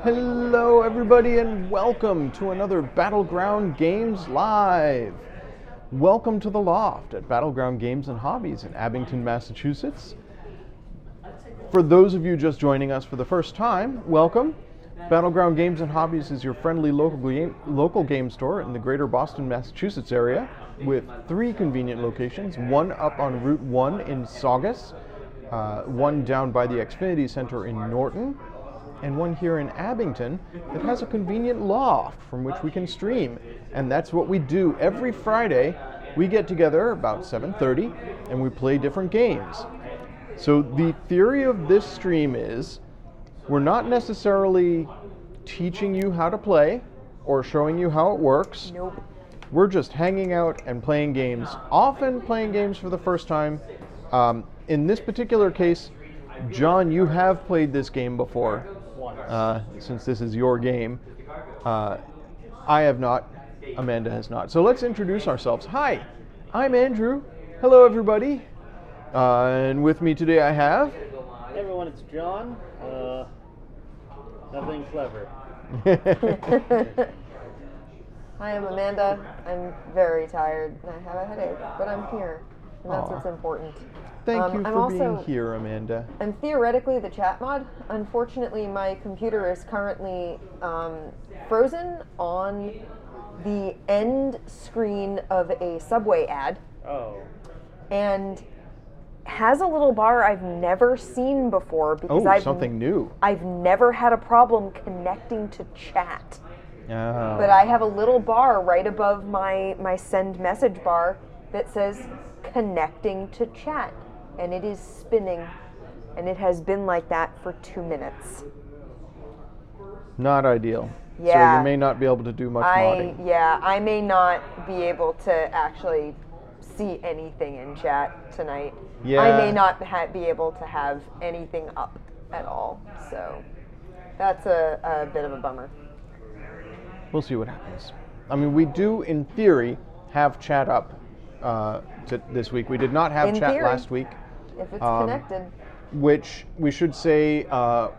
Hello everybody and welcome to another Battleground Games Live. Welcome to the Loft at Battleground Games and Hobbies in Abington, Massachusetts. For those of you just joining us for the first time, welcome. Battleground Games and Hobbies is your friendly local game store in the greater Boston, Massachusetts area with 3 convenient locations, one up on Route 1 in Saugus, one down by the Xfinity Center in Norton, and one here in Abington that has a convenient loft from which we can stream. And that's what we do every Friday. We get together about 7:30 and we play different games. So the theory of this stream is we're not necessarily teaching you how to play or showing you how it works. Nope. We're just hanging out and playing games, often playing games for the first time. In this particular case, John, you have played this game before. Since this is your game. I have not. Amanda has not. So let's introduce ourselves. Hi, I'm Andrew. Hello, everybody. And with me today I have... Hey everyone, it's John. Nothing clever. Hi, I'm Amanda. I'm very tired and I have a headache, but I'm here, and that's what's important. Thank you I'm for being here, Amanda. I'm theoretically the chat mod. Unfortunately, my computer is currently frozen on the end screen of a Subway ad. Oh. And has a little bar I've never seen before because something new. I've never had a problem connecting to chat. Oh. But I have a little bar right above my send message bar that says connecting to chat. And it is spinning, and it has been like that for 2 minutes. Not ideal. Yeah. So you may not be able to do much modding. Yeah, I may not be able to actually see anything in chat tonight. Yeah. I may not be able to have anything up at all. So that's a bit of a bummer. We'll see what happens. I mean, we do, in theory, have chat up this week. We did not have chat last week. If it's connected. Which we should say,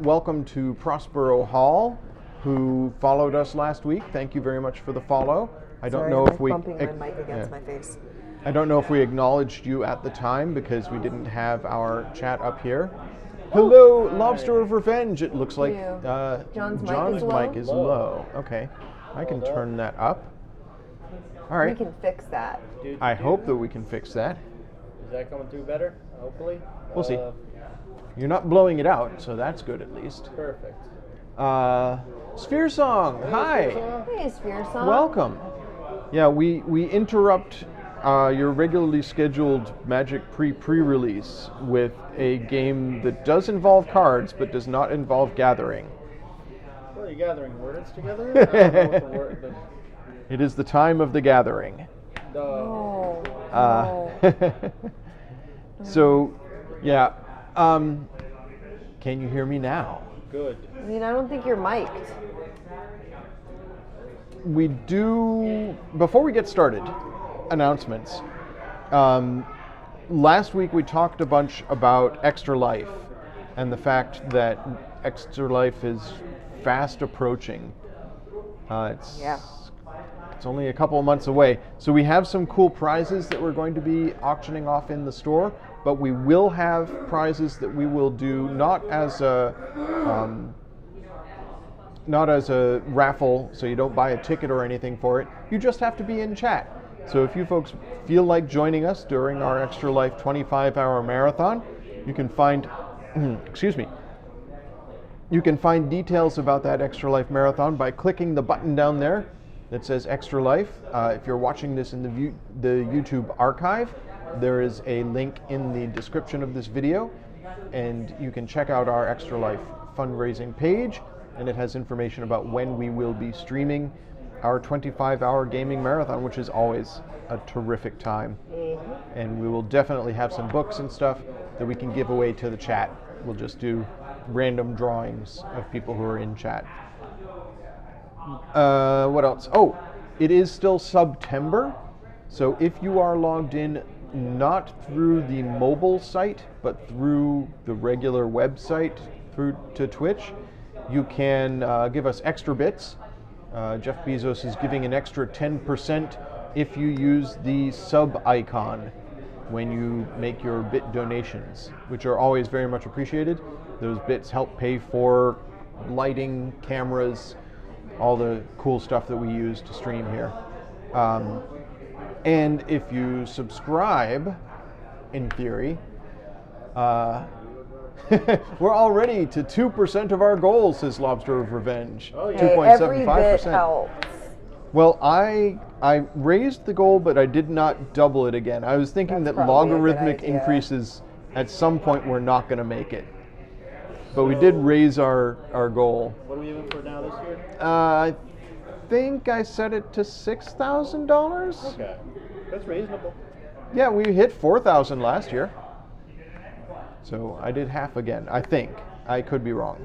welcome to Prospero Hall, who followed us last week. Thank you very much for the follow. I don't know if we bumping my mic against my face. I don't know if we acknowledged you at the time because we didn't have our chat up here. Hello, Lobster of Revenge. It looks like John's mic is low. Okay, I can turn that up. All right. We can fix that. I hope that we can fix that. Is that coming through better? Hopefully. We'll see. You're not blowing it out, so that's good at least. Perfect. Sphere Song, hi. Hey, Sphere Song. Welcome. Yeah, we interrupt your regularly scheduled Magic pre-release with a game that does involve cards, but does not involve gathering. Well, are you gathering words together? I don't know what the word, It is the time of the gathering. Oh. So, yeah. Can you hear me now? Good. I mean, I don't think you're mic'd. We do, before we get started, announcements. Last week we talked a bunch about Extra Life and the fact that Extra Life is fast approaching. It's only a couple of months away. So we have some cool prizes that we're going to be auctioning off in the store, but we will have prizes that we will do not as a raffle, so you don't buy a ticket or anything for it. You just have to be in chat. So if you folks feel like joining us during our Extra Life 25-hour marathon, you can find, you can find details about that Extra Life marathon by clicking the button down there that says Extra Life. If you're watching this in the YouTube archive, there is a link in the description of this video, and you can check out our Extra Life fundraising page, and it has information about when we will be streaming our 25-hour gaming marathon, which is always a terrific time. And we will definitely have some books and stuff that we can give away to the chat. We'll just do random drawings of people who are in chat. What else? Oh, it is still September, so if you are logged in not through the mobile site, but through the regular website through to Twitch, you can give us extra bits. Jeff Bezos is giving an extra 10% if you use the sub icon when you make your bit donations, which are always very much appreciated. Those bits help pay for lighting, cameras, all the cool stuff that we use to stream here. And if you subscribe, in theory, we're already to 2% of our goal, says Lobster of Revenge. Oh, yeah. Hey, every bit helps. Well, I raised the goal, but I did not double it again. I was thinking That's that probably a good logarithmic idea. increases at some point we're not going to make it. But we did raise our goal. What are we aiming for now this year? I think I set it to $6,000. Okay, that's reasonable. Yeah, we hit 4,000 last year. So I did half again, I think. I could be wrong.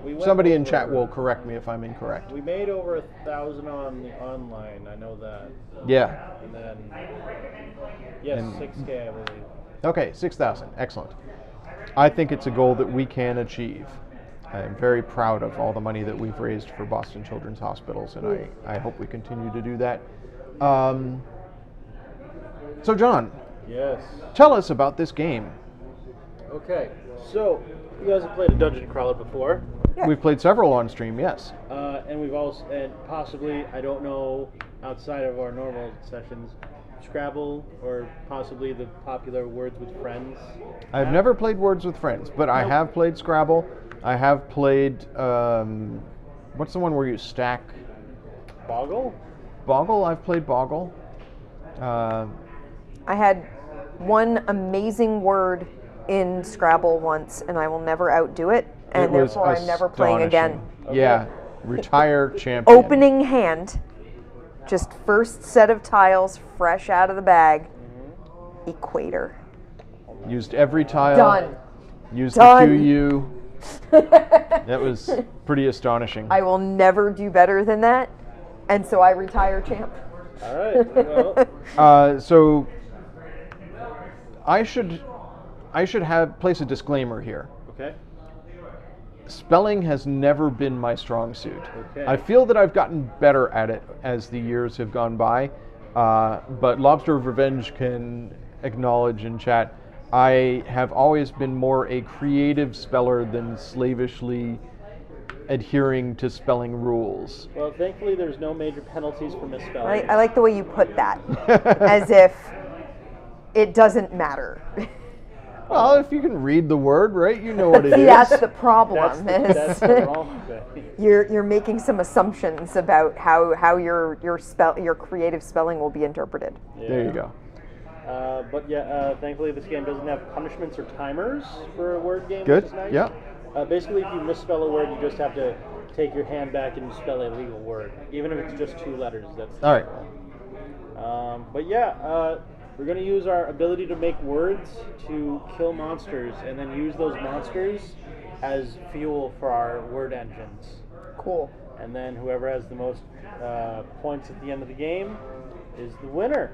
We went Somebody in over- chat will correct me if I'm incorrect. We made over 1,000 on the online. I know that. Yeah. And then, yes, And- 6K, I believe. Okay, 6,000. Excellent. I think it's a goal that we can achieve. I'm very proud of all the money that we've raised for Boston Children's Hospitals, and I hope we continue to do that. So, John, Yes. tell us about this game. Okay, so you guys have played a dungeon crawler before, Yeah. We've played several on stream, yes. and we've also, and possibly, I don't know, outside of our normal sessions, Scrabble or possibly the popular Words with Friends. I've never played Words with Friends, but I have played Scrabble. I have played, what's the one where you stack? Boggle? Boggle, I've played Boggle. I had one amazing word in Scrabble once, and I will never outdo it, and It was therefore I'm never playing again. astonishing. Yeah, retire champion. Opening hand, just first set of tiles fresh out of the bag. Equator. Used every tile. Done. Used Done. the QU. That was pretty astonishing. I will never do better than that, and so I retire champ. All right, well, So I should place a disclaimer here. okay. Spelling has never been my strong suit. Okay. I feel that I've gotten better at it as the years have gone by, but Lobster of Revenge can acknowledge in chat, I have always been more a creative speller than slavishly adhering to spelling rules. Well, thankfully there's no major penalties for misspelling. I like the way you put that, as if it doesn't matter. Well, if you can read the word, right, you know what it See, is. that's the problem. That's the wrong thing. You're making some assumptions about how your creative spelling will be interpreted. There you go. But yeah, thankfully this game doesn't have punishments or timers for a word game, Good, which is nice. yeah. Basically, if you misspell a word, you just have to take your hand back and spell a legal word, even if it's just 2 letters. That's All right. But yeah, we're going to use our ability to make words to kill monsters, and then use those monsters as fuel for our word engines. Cool. And then whoever has the most points at the end of the game is the winner.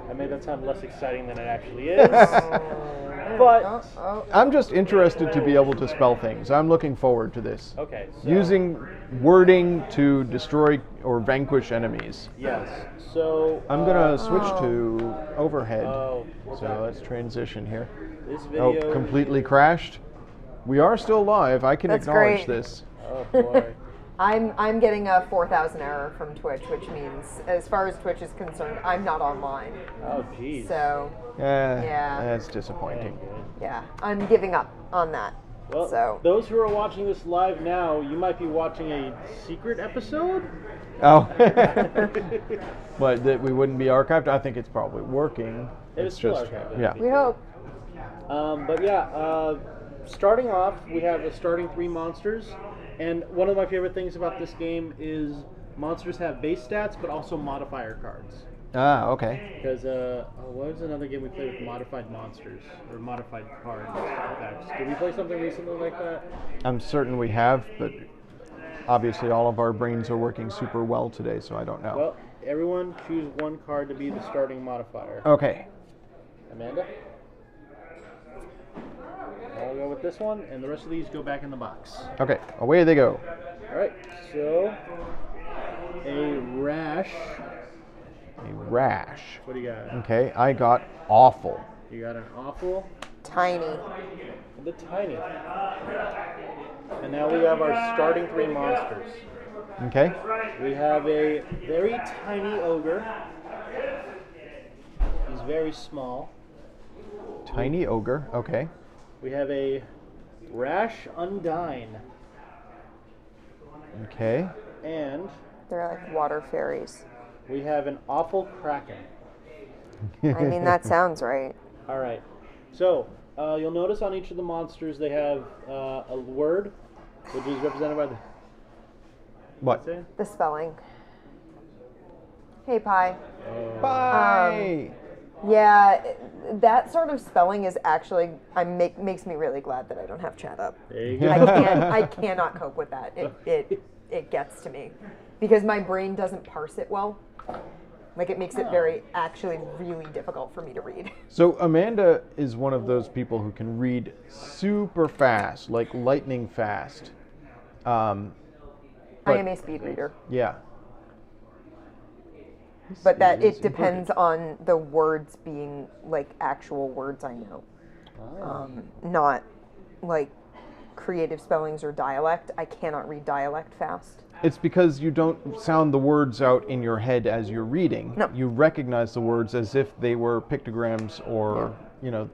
I made that sound less exciting than it actually is. But I'm just interested to be able to spell things. I'm looking forward to this. okay, so Using wording to destroy or vanquish enemies. yes, so I'm gonna switch to overhead. Oh, So okay. let's transition here. This Oh, video. completely crashed. We are still live. I can That's acknowledge great. this. Oh boy. I'm getting a 4,000 error from Twitch, which means, as far as Twitch is concerned, I'm not online. Oh jeez. So Yeah. That's disappointing. yeah, I'm giving up on that. Well, So those who are watching this live now, you might be watching a secret episode. Oh, what? That we wouldn't be archived? I think it's probably working. It is It's still just archived. yeah. we hope. But yeah, starting off, we have the starting 3 monsters, and one of my favorite things about this game is monsters have base stats, but also modifier cards. Ah, okay. Because what was another game we played with modified monsters or modified cards effects? Did we play something recently like that? I'm certain we have, but obviously all of our brains are working super well today, so I don't know. Well, everyone choose 1 card to be the starting modifier. Okay. Amanda? I'll go with this one, and the rest of these go back in the box. Okay, away they go. All right, so a rash. A rash. What do you got? Okay, I got awful. You got an awful, Tiny. the tiny. And now we have our starting 3 monsters. Okay. We have a very tiny ogre. He's very small. Tiny ogre. Okay. We have a rash undine. Okay. And They're like water fairies. we have an awful kraken. I mean, that sounds right. All right. So you'll notice on each of the monsters they have a word, which is represented by the. What? Say? The spelling. Hey, Pi. Bye. Yeah, that sort of spelling is actually makes me really glad that I don't have chat up. There you go. I cannot cope with that. It gets to me because my brain doesn't parse it well. Like it makes it actually really difficult for me to read. So Amanda is one of those people who can read super fast, like lightning fast. I am a speed reader, Yeah. but that it depends on the words being like actual words I know, not like creative spellings or dialect. I cannot read dialect fast. It's because you don't sound the words out in your head as you're reading. No. You recognize the words as if they were pictograms or,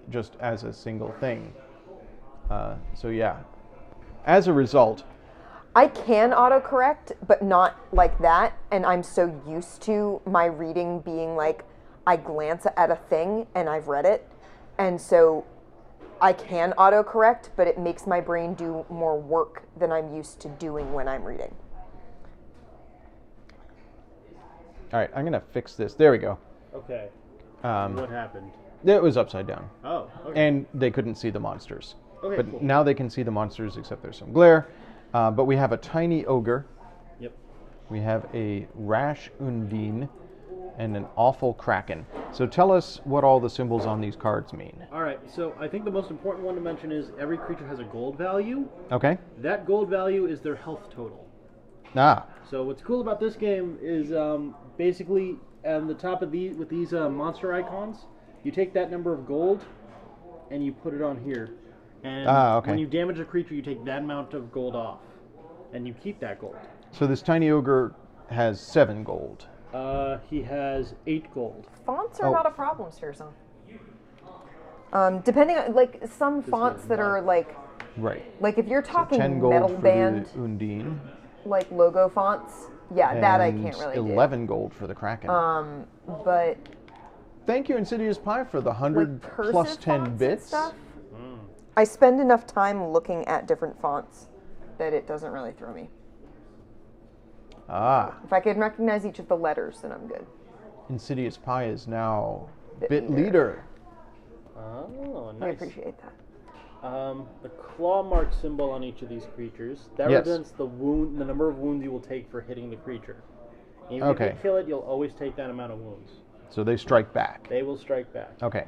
just as a single thing. So yeah. As a result, I can autocorrect, but not like that. And I'm so used to my reading being like, I glance at a thing and I've read it. And so I can autocorrect, but it makes my brain do more work than I'm used to doing when I'm reading. all right, I'm going to fix this. There we go. Okay. Um, What happened? It was upside down. Oh. Okay. And they couldn't see the monsters. Okay, But cool. now they can see the monsters, except there's some glare. But we have a tiny ogre. Yep. We have a rash undine and an awful kraken. So tell us what all the symbols on these cards mean. All right. So I think the most important one to mention is every creature has a gold value. Okay? That gold value is their health total. Ah, So what's cool about this game is basically on the top of these with these monster icons, you take that number of gold and you put it on here. And okay. when you damage a creature, you take that amount of gold off, and you keep that gold. so this tiny ogre has 7 gold. He has 8 gold. Fonts are Oh. not a problem, Spearson. Depending on, like, some fonts that are, like Right. if you're So talking 10 gold metal for band, the undine. like logo fonts, yeah, that I and can't really 11 gold for the kraken. do. But Thank you, Insidious Pie, for the 100 like cursive plus 10 fonts and bits. stuff, I spend enough time looking at different fonts that it doesn't really throw me. Ah, If I can recognize each of the letters, then I'm good. Insidious Pie is now Bit bit leader. leader. Oh, I nice. appreciate that. The claw mark symbol on each of these creatures, that Yes. represents the number of wounds you will take for hitting the creature. Even Okay. if you kill it, you'll always take that amount of wounds. So they strike back. They will strike back. Okay.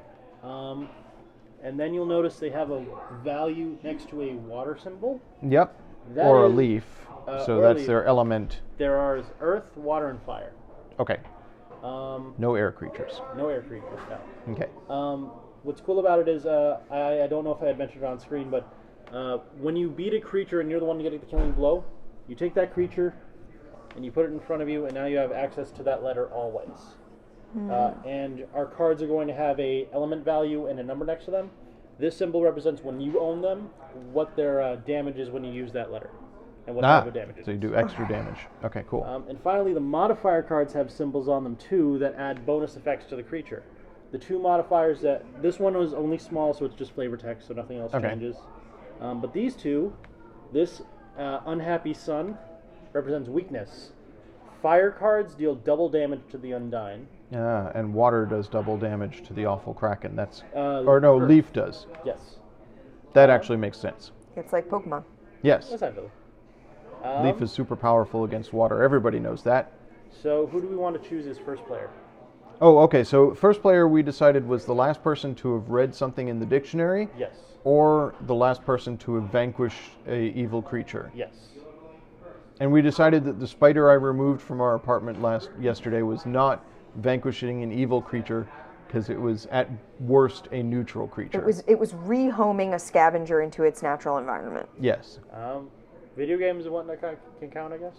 And then you'll notice they have a value next to a water symbol. Yep. That or a is- leaf. So or a that's leaf. their element. There are earth, water, and fire. Okay. Um, No air creatures. no air creatures, no. Okay. What's cool about it is, I don't know if I had mentioned it on screen, but when you beat a creature and you're the one getting the killing blow, you take that creature and you put it in front of you, and now you have access to that letter always. And our cards are going to have a element value and a number next to them. This symbol represents when you own them, what their damage is when you use that letter, and what type of damage it so you is. do extra damage. Okay, cool. And finally, the modifier cards have symbols on them too that add bonus effects to the creature. The 2 modifiers that this one was only small, so it's just flavor text, so nothing else Okay. changes. But these 2, this unhappy sun represents weakness. Fire cards deal double damage to the Undine. And water does double damage to the awful kraken. That's Earth. leaf does. Yes, That actually makes sense. It's like Pokemon. Yes. essentially. Leaf is super powerful against water. Everybody knows that. So who do we want to choose as first player? Oh, okay. So first player we decided was the last person to have read something in the dictionary, Yes. or the last person to have vanquished a evil creature. Yes. And we decided that the spider I removed from our apartment yesterday was not vanquishing an evil creature, because it was at worst a neutral creature. It was rehoming a scavenger into its natural environment. Yes. Video games and whatnot can count, I guess.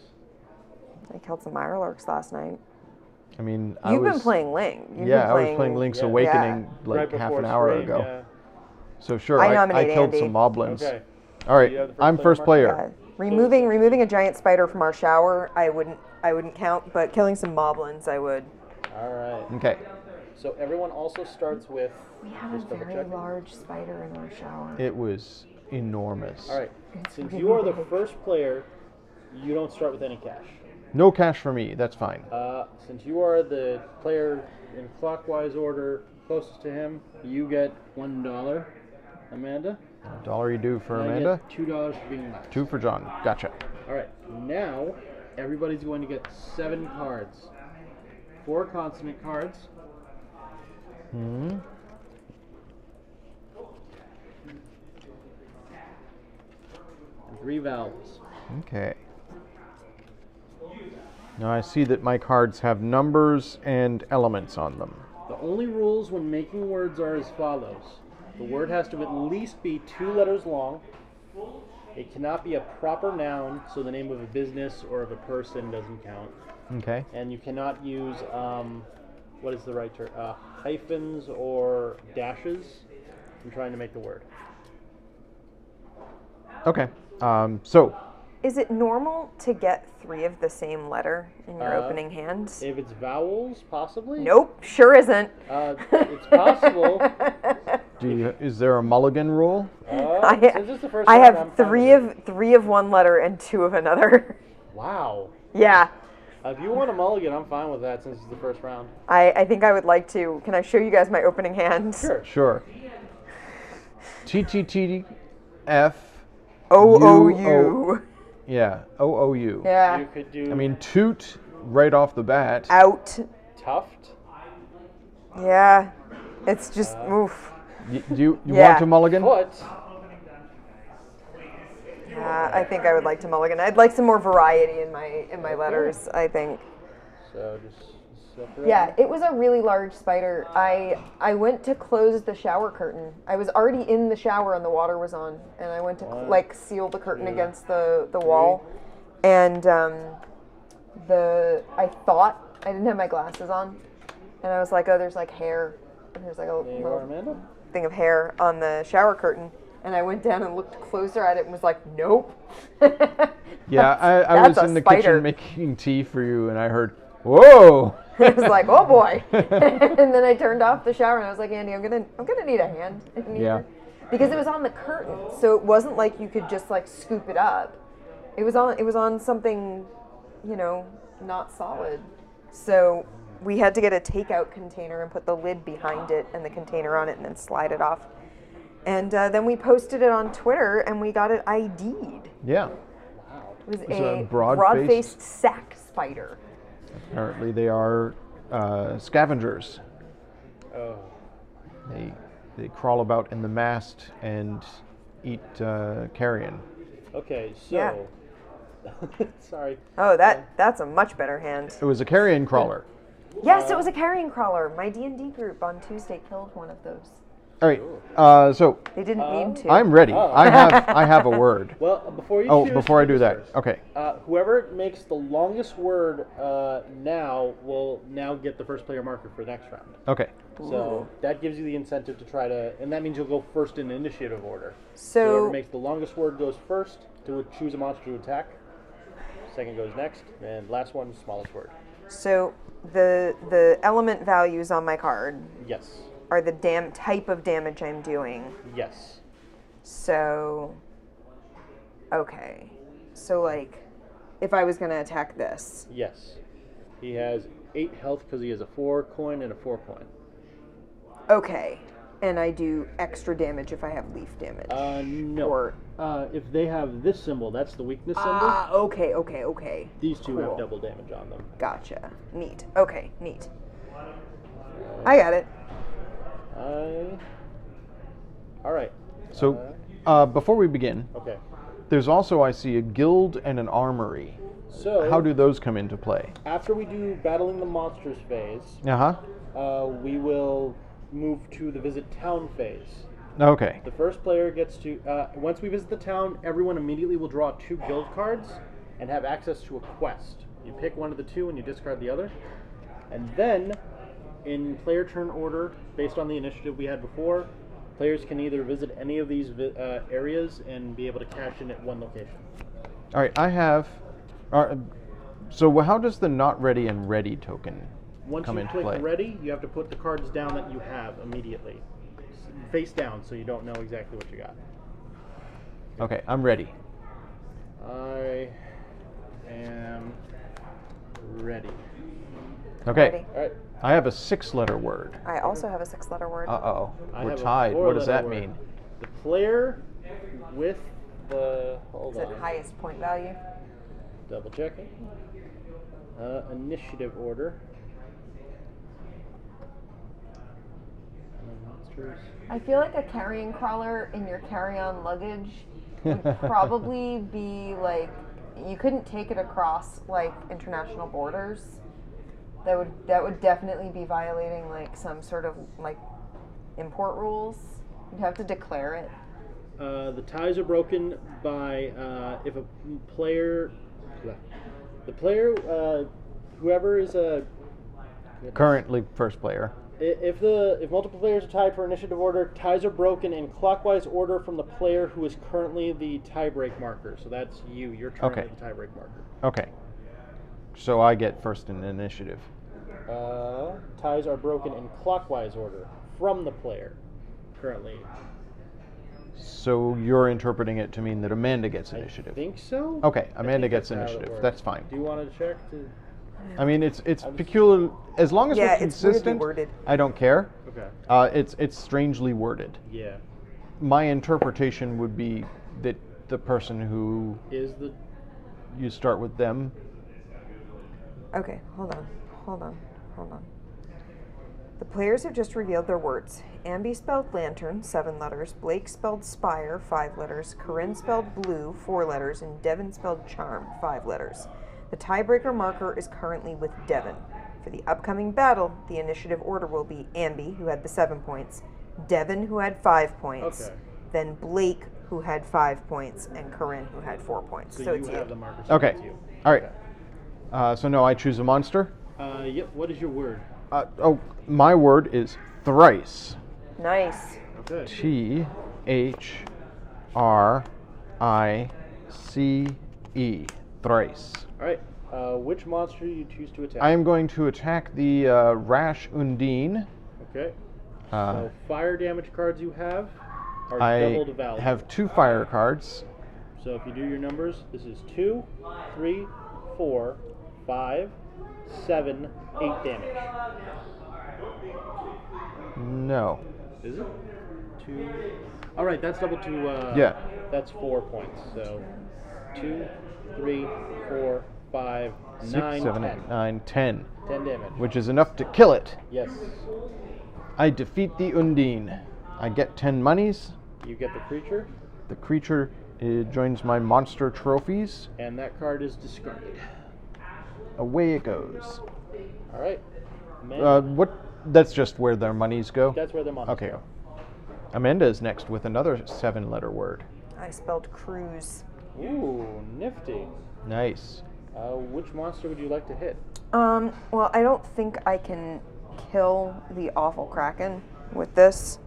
I killed some mirelurks last night. I mean, You've been playing Link. I was playing Link's Awakening Right like half before an hour stream, ago. yeah. So sure, I I nominate killed Andy. some moblins. Okay. All right, You have the I'm first player. Yeah. Removing a giant spider from our shower, I wouldn't count, but killing some moblins, I would. All right. Okay. So everyone also starts with. We have a just double very checking. large spider in our shower. It was enormous. All right. Since you are the first player, you don't start with any cash. No cash for me. That's fine. Since you are the player in clockwise order closest to him, you get $1. Amanda. $1 you do for And I Amanda. get $2 for being last. 2 for John. Gotcha. All right. Now everybody's going to get 7 cards. 4 consonant cards. Hmm. And 3 vowels. Okay. Now I see that my cards have numbers and elements on them. The only rules when making words are as follows. The word has to at least be 2 letters long. It cannot be a proper noun, so the name of a business or of a person doesn't count. Okay. And you cannot use, what is the right term? Hyphens or dashes in trying to make the word. Okay. So Is it normal to get 3 of the same letter in your opening hand? If it's vowels, possibly? Nope, sure isn't. It's possible. is there a mulligan rule? Since it's the first I round, have I'm fine with it. three of one letter and 2 of another. Wow. Yeah. If you want a mulligan, I'm fine with that since it's the first round. I think I would like to. Can I show you guys my opening hand? Sure. Sure. TTTF. OOU. Yeah. OOU. Yeah. You could do I mean, toot right off the bat. Out. tuft. Yeah. It's just oof. You Yeah. want to mulligan? Foot. Yeah, I think I would like to mulligan. I'd like some more variety in my letters, I think. So just separate. Yeah, it was a really large spider. I went to close the shower curtain. I was already in the shower and the water was on, and I went to like seal the curtain against the wall, and I thought I didn't have my glasses on, and I was like, oh, there's like hair, and there's like a There you are, little Amanda. thing of hair on the shower curtain, and I went down and looked closer at it and was like, nope. Yeah, I That's was a in the spider. kitchen making tea for you, and I heard, whoa! I was like, oh boy. And then I turned off the shower and I was like, Andy, I'm gonna need a hand in here. Yeah. Because it was on the curtain, so it wasn't like you could just like scoop it up. It was on something, not solid. So we had to get a takeout container and put the lid behind it and the container on it and then slide it off. And then we posted it on Twitter and we got it ID'd. Yeah. It was It's a a broad-faced- broad-faced sack spider. Apparently they are scavengers. Oh. They crawl about in the mast and eat carrion. Okay, so. Yeah. Sorry. Oh, that's a much better hand. It was a carrion crawler. Yes, it was a carrion crawler. My D&D group on Tuesday killed one of those. All right. So They didn't mean to. I'm ready. I have a word. Well, before you choose, Before I do choose that. first. Okay. Whoever makes the longest word now will now get the first player marker for next round. Okay. So that gives you the incentive to try to, and that means you'll go first in initiative order. So- whoever makes the longest word goes first to choose a monster to attack. Second goes next, and last one, smallest word. So the element values on my card Yes. are the type of damage I'm doing. Yes. So, okay. So like, if I was gonna attack this, Yes. He has 8 health because he has a 4 coin and a 4 coin. okay, and I do extra damage if I have leaf damage. No. Or If they have this symbol, that's the weakness symbol. okay. These two cool. have double damage on them. Gotcha. Neat. Okay, neat. I got it. All right. So, before we begin, Okay. there's also, I see, a guild and an armory. So How do those come into play? after we do battling the monsters phase, Uh-huh. we will move to the visit town phase. Okay. The first player gets to, once we visit the town, everyone immediately will draw 2 guild cards and have access to a quest. You pick one of the 2 and you discard the other. And then, in player turn order, based on the initiative we had before, players can either visit any of these areas and be able to cash in at one location. All right, I have... so how does the not ready and ready token Once come you into click play? ready, you have to put the cards down that you have immediately. Face down, so you don't know exactly what you got. Okay, I'm ready. I am ready. Okay, Ready. All right. I have a 6-letter word. I also have a 6-letter word. Uh-oh, I we're have a tied. What does 4-letter that word. mean? The player with the hold Is it on, highest point value? double checking. Initiative order. Monsters. I feel like a carrying crawler in your carry-on luggage would probably be like, you couldn't take it across like international borders. That would definitely be violating like some sort of like import rules. You'd have to declare it. The ties are broken by if a player, whoever is a Currently first player. if multiple players are tied for initiative order, ties are broken in clockwise order from the player who is currently the tiebreak marker. So that's you. You're currently Okay. the tiebreak marker. Okay. So I get first in initiative. Ties are broken in clockwise order from the player currently. So you're interpreting it to mean that Amanda gets initiative. I think so. Okay, I Amanda think gets that's how it initiative. works. That's fine. Do you want to check? I mean, it's peculiar. As long as Yeah, we're it's weirdly consistent, worded. I don't care. Okay. It's strangely worded. Yeah. My interpretation would be that the person who Is the you start with them. Okay, hold on. The players have just revealed their words. Ambi spelled lantern, 7 letters. Blake spelled spire, 5 letters. Corinne spelled blue, 4 letters. And Devin spelled charm, 5 letters. The tiebreaker marker is currently with Devin. For the upcoming battle, the initiative order will be Ambi, who had the 7 points, Devin, who had 5 points, Okay. then Blake, who had 5 points, and Corinne, who had 4 points. so So you it's have you. the marker. So Okay. it's you. All right. So no, I choose a monster. Yep. What is your word? My word is thrice. Nice. Okay. THRICE. Thrice. All right. Which monster do you choose to attack? I am going to attack the Rash Undine. Okay. Uh, So fire damage cards you have are I doubled value. have 2 fire cards. So if you do your numbers, this is 2, 3, 4, 5, 7, 8 damage. No. Is it? 2. All right, that's double to. Yeah. That's 4 points. So 2, 3, 4, 5, 6, 9, 7, 10. 8, 9, 10. 10 damage. Which is enough to kill it. Yes. I defeat the Undine. I get 10 monies. You get the creature, The creature joins my monster trophies. and that card is discarded. Away it goes. All right. Amanda, What? That's just where their monies go? that's where the monsters Okay. go. Amanda is next with another 7-letter word. I spelled cruise. Ooh, nifty. Nice. Which monster would you like to hit? Well, I don't think I can kill the awful kraken with this,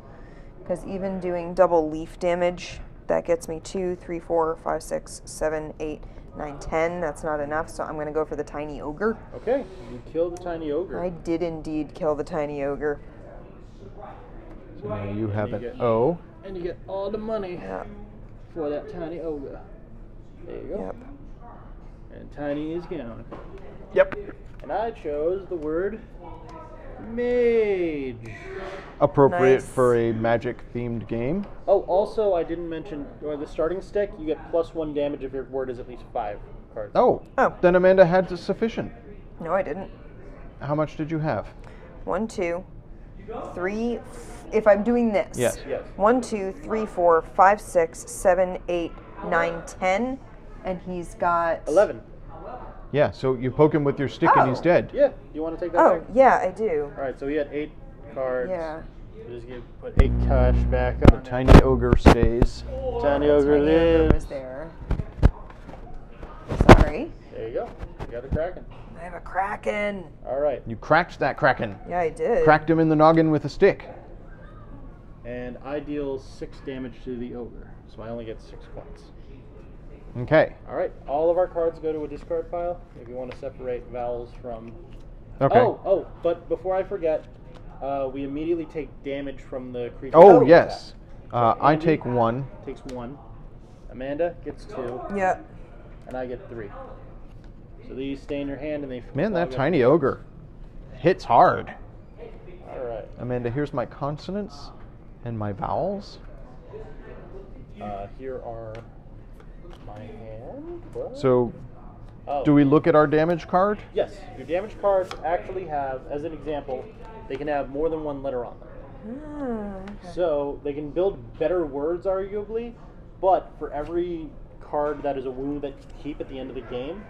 because even doing double leaf damage, that gets me 2, 3, 4, 5, 6, 7, 8, 9, 10. That's not enough, so I'm going to go for the tiny ogre. Okay, you kill the tiny ogre. I did indeed kill the tiny ogre. So now you have you an get- O. And you get all the money Yep. for that tiny ogre. There you go. Yep. And tiny is gone. Yep. And I chose the word mage. Appropriate Nice. for a magic-themed game. Oh, also, I didn't mention the starting stick. You get +1 damage if your word is at least 5 cards. Oh. Oh. Then Amanda had sufficient. No, I didn't. How much did you have? 1, 2, 3. If I'm doing this. Yes. Yes. 1, 2, 3, 4, 5, 6, 7, 8, 9, 10, and he's got 11. Yeah, so you poke him with your stick and he's Oh. dead. Yeah. You want to take that Oh, back? yeah, I do. All right. So we had 8 cards. Yeah. Just put 8 cash back on. Tiny ogre stays. Tiny ogre Tiny ogre was lives. there. Sorry. There you go. You got a Kraken. I have a Kraken. All right. You cracked that Kraken. Yeah, I did. Cracked him in the noggin with a stick. And I deal 6 damage to the ogre, so I only get 6 points. Okay. All right. All of our cards go to a discard pile. If you want to separate vowels from. Okay. Oh, but before I forget, we immediately take damage from the creature. Oh, attack. yes. So I Andy take 1. Takes 1. Amanda gets 2, Yeah. and I get 3. So these stay in your hand, and they. Man, that fog up tiny the- ogre hits hard. All right. Amanda, here's my consonants and my vowels. Here are my hand. What? So, Oh. do we look at our damage card? Yes, your damage cards actually have, as an example, they can have more than 1 letter on them. Ah, So they can build better words, arguably, but for every card that is a wound that you keep at the end of the game,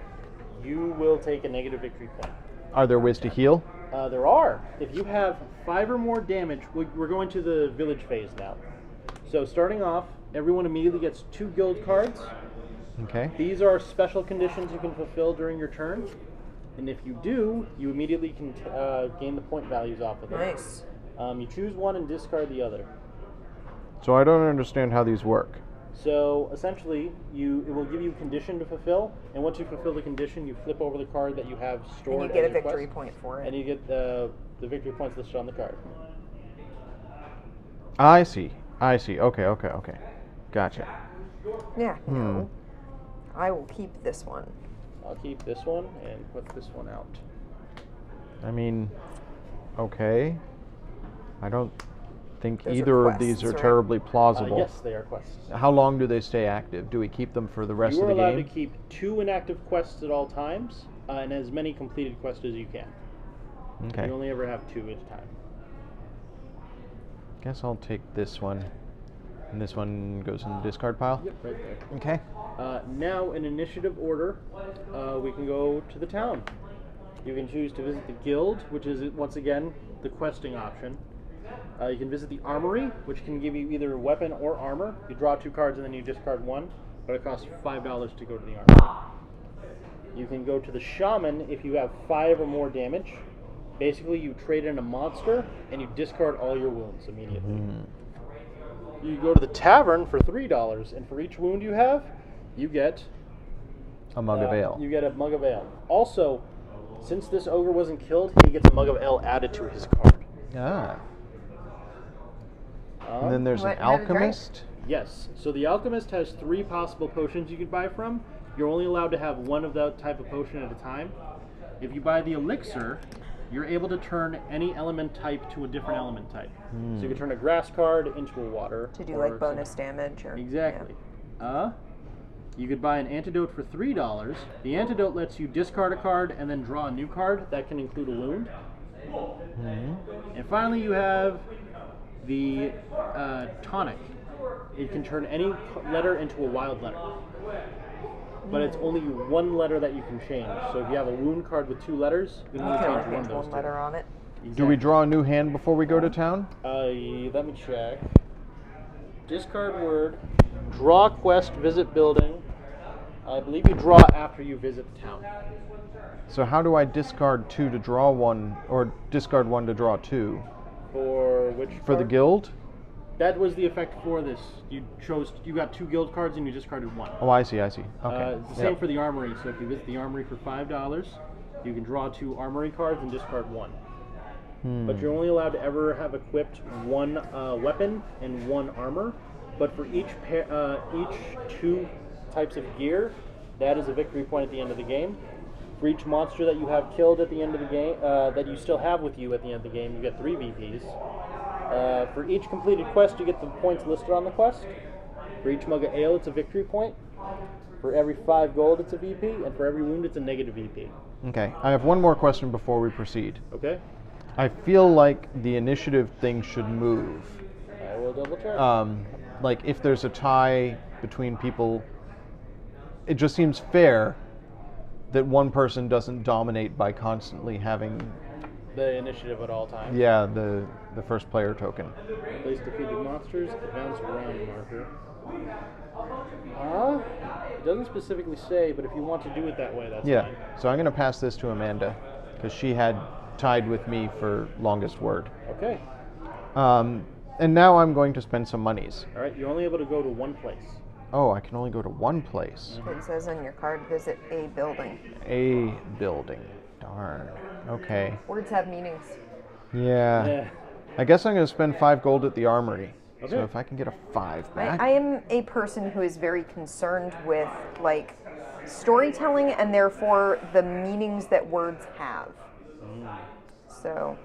you will take a negative victory point. Are there ways to heal? There are. If you have 5 or more damage, we're going to the village phase now. So starting off, everyone immediately gets 2 guild cards. Okay. These are special conditions you can fulfill during your turn. And if you do, you immediately can gain the point values off of them. nice. You choose one and discard the other. So I don't understand how these work. So essentially, it will give you a condition to fulfill, and once you fulfill the condition, you flip over the card that you have stored. And you get a as your victory quest, point for it. and you get the victory points listed on the card. I see. Okay. Gotcha. Yeah, no. I will keep this one. I'll keep this one and put this one out. I mean, okay. I don't think Those are either of these quests, are right? terribly plausible. Yes, they are quests. How long do they stay active? Do we keep them for the rest You of are the allowed game? to keep 2 inactive quests at all times, and as many completed quests as you can. Okay. You only ever have 2 at a time. Guess I'll take this one. And this one goes in the discard pile? Yep, right there. Okay. Now, in initiative order, we can go to the town. You can choose to visit the guild, which is, once again, the questing option. You can visit the armory, which can give you either weapon or armor. You draw 2 cards and then you discard 1, but it costs $5 to go to the armory. You can go to the shaman if you have 5 or more damage. Basically, you trade in a monster and you discard all your wounds immediately. You go to the tavern for $3, and for each wound you have, you get A mug of ale. You get a mug of ale. Also, since this ogre wasn't killed, he gets a mug of ale added to his card. Ah. And then there's an How to drink? alchemist. Yes. So the alchemist has 3 possible potions you can buy from. You're only allowed to have 1 of that type of potion at a time. If you buy the elixir, you're able to turn any element type to a different element type. So you can turn a grass card into a water. To do or like bonus damage or Exactly. You could buy an antidote for $3. The antidote lets you discard a card and then draw a new card that can include a wound. And finally, you have the tonic. It can turn any letter into a wild letter. But it's only 1 letter that you can change. So if you have a wound card with 2 letters, you can You only can change only one of change those one letter on it. Do we draw a new hand before we go to town? Let me check. Discard word. Draw quest, visit building. I believe you draw after you visit the town. So how do I discard 2 to draw 1, or discard 1 to draw 2? For which For the card? guild? That was the effect for this. You got 2 guild cards and you discarded 1. Oh, I see. Okay. It's the same for the armory. So if you visit the armory for $5, you can draw 2 armory cards and discard 1. But you're only allowed to ever have equipped 1 weapon and 1 armor. But for each 2 types of gear, that is a victory point at the end of the game. For each monster that you have killed at the end of the game, that you still have with you at the end of the game, you get 3 VPs. For each completed quest, you get the points listed on the quest. For each mug of ale, it's a victory point. For every 5 gold, it's a VP, and for every wound, it's a negative VP. Okay. I have one more question before we proceed. Okay? I feel like the initiative thing should move. I will double check. Like if there's a tie between people, it just seems fair that one person doesn't dominate by constantly having The initiative at all times. the first player token. Place defeated monsters, advance round marker. It doesn't specifically say, but if you want to do it that way, that's fine. So I'm going to pass this to Amanda because she had tied with me for longest word. Okay. And now I'm going to spend some monies. All right, you're only able to go to one place. Oh, I can only go to one place. It says on your card, visit a building. A building. Darn. Okay. Words have meanings. Yeah. I guess I'm going to spend 5 gold at the armory. Okay. So if I can get a 5 back. I am a person who is very concerned with like storytelling and therefore the meanings that words have. So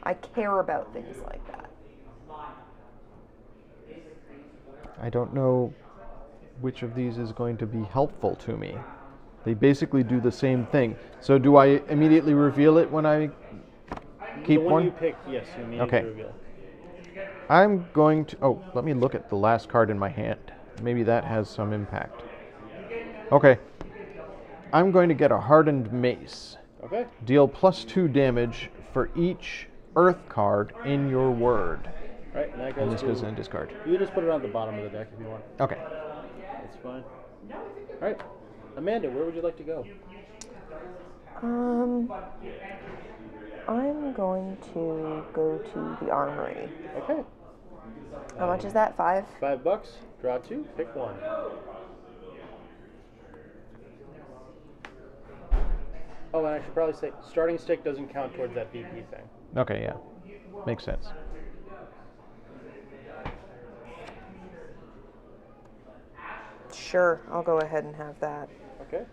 I care about things like that. I don't know which of these is going to be helpful to me. They basically do the same thing. So do I immediately reveal it when I keep The one one? you pick, yes, you immediately reveal. I'm going to... Oh, let me look at the last card in my hand. Maybe that has some impact. Okay. I'm going to get a hardened mace. Okay. Deal +2 damage for each earth card in your word. Right, and that And goes this to... goes in discard. You can just put it on the bottom of the deck if you want. Okay. That's fine. All right. Amanda, where would you like to go? I'm going to go to the armory. Okay. How much is that? 5? $5. Draw 2. Pick one. Oh, and I should probably say, starting stick doesn't count towards that VP thing. Okay, yeah. Makes sense. Sure, I'll go ahead and have that. Okay.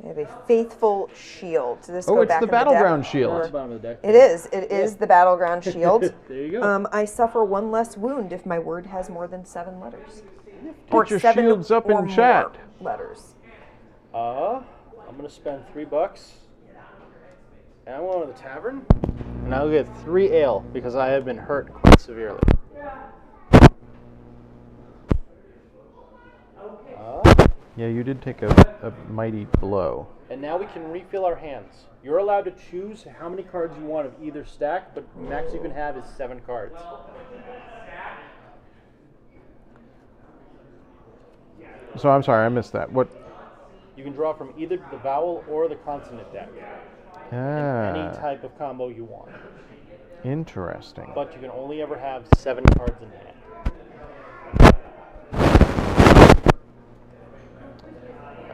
I have a faithful shield. Does this Oh, go it's back the in the deck? Battleground Shield. Or- That's the bottom of the deck. It is. It is the Battleground Shield. There you go. I suffer 1 less wound if my word has more than 7 letters. Get your shields up or in chat. more letters. I'm going to spend $3. And I'm going to the tavern. And I'll get 3 ale because I have been hurt quite severely. Yeah, you did take a mighty blow. And now we can refill our hands. You're allowed to choose how many cards you want of either stack, but max you can have is 7 cards. So I'm sorry, I missed that. What? You can draw from either the vowel or the consonant deck. Any type of combo you want. Interesting. But you can only ever have 7 cards in hand.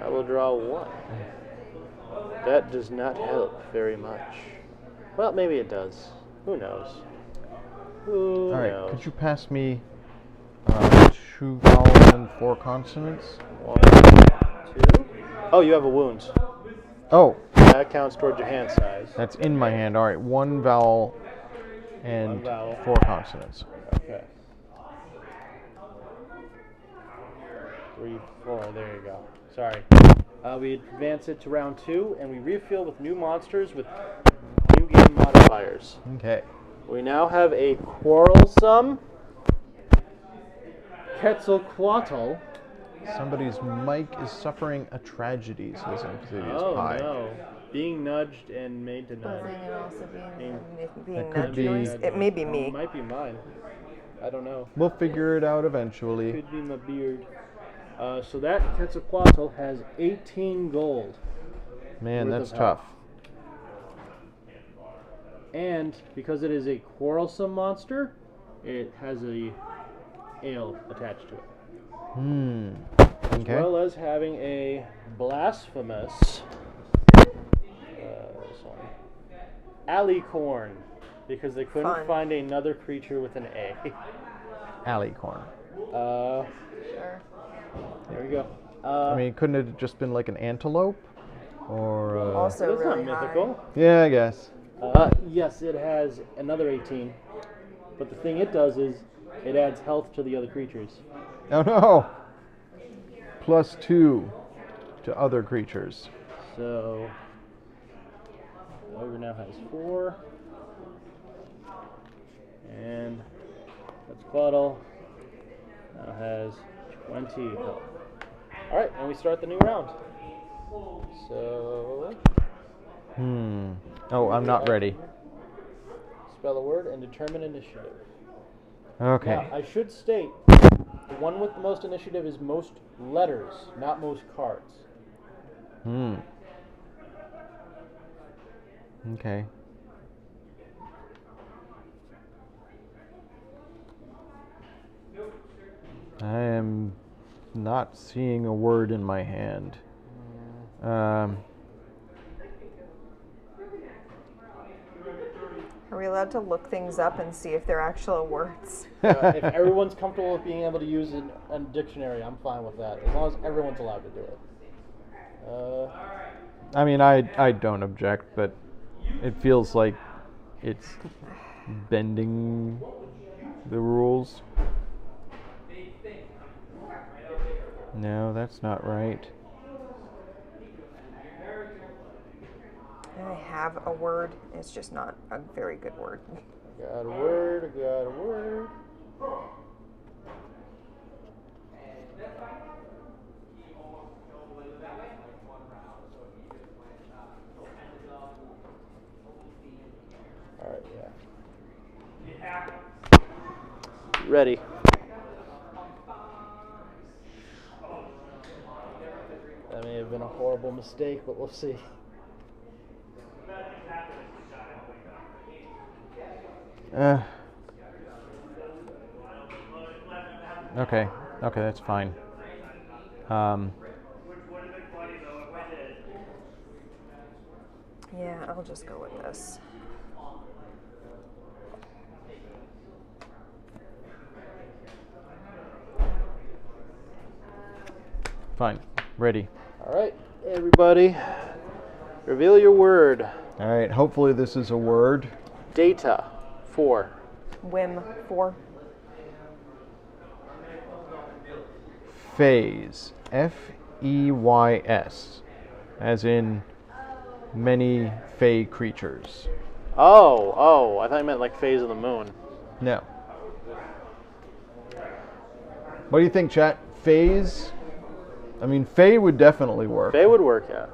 I will draw 1. That does not help very much. Well, maybe it does. Who knows? Who All right, knows? could you pass me 2 vowels and 4 consonants? 1, 2. Oh, you have a wound. Oh, That counts towards your hand size. that's in my hand. All right, 1 vowel and 1 vowel. 4 consonants. Okay. 3, 4. There you go. Sorry. We advance it to round 2, and we refill with new monsters with new game modifiers. Okay. We now have a quarrelsome Quetzalcoatl. Somebody's mic is suffering a tragedy, says Insidious Oh Pie. no. Being nudged and made to nudge. Buzzing and also being That could nudge be- noise. It may be me. It might be mine. I don't know. We'll figure it out eventually. Could be my beard. So that Quetzalcoatl has 18 gold. Man, worth that's of health. tough. And because it is a quarrelsome monster, it has a ale attached to it. As Okay. well as having a blasphemous this one, alicorn, because they couldn't Fun. find another creature with an A. Alicorn. Sure. There we go. I mean, couldn't it have just been like an antelope? Or Also that's really not mythical. yeah, I guess. Yes, it has another 18. But the thing it does is it adds health to the other creatures. Oh no! +2 to other creatures. So, Ogre now has 4. And that's Claudel. Now has 20 health. Alright, and we start the new round. So. Oh, I'm not ready. Spell a word and determine initiative. Okay. Now, I should state the one with the most initiative is most letters, not most cards. Okay. I am not seeing a word in my hand. Are we allowed to look things up and see if they're actual words? If everyone's comfortable with being able to use a dictionary, I'm fine with that, as long as everyone's allowed to do it. I mean, I don't object, but it feels like it's bending the rules. No, that's not right. I have a word. It's just not a very good word. Got a word, got a word. Alright, yeah. Ready. That may have been a horrible mistake, but we'll see. Okay, that's fine. Yeah, I'll just go with this. Fine. Ready. All right, everybody. Reveal your word. All right, hopefully this is a word. Data. 4. Whim 4. Feys. Feys. As in many fey creatures. Oh, I thought you meant like phase of the moon. No. What do you think, chat? Feys? I mean, fey would definitely work. Fey would work, yeah.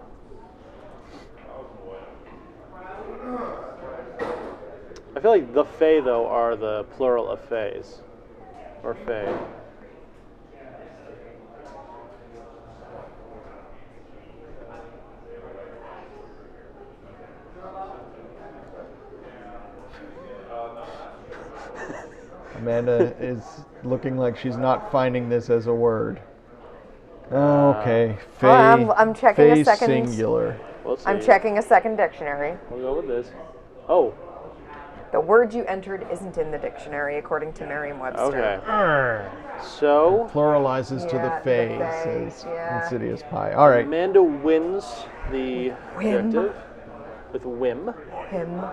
I feel like the Fey, though, are the plural of Fays. Or Fey. Amanda is looking like she's not finding this as a word. Okay, Fey. I'm checking Fey a second. Singular. We'll see. I'm checking a second dictionary. We'll go with this. Oh. The word you entered isn't in the dictionary, according to Merriam-Webster. Okay. So. Pluralizes to the Yeah, Fey, the Fey, says yeah. Insidious Pie. All right. Amanda wins the Whim. objective with whim. Whim.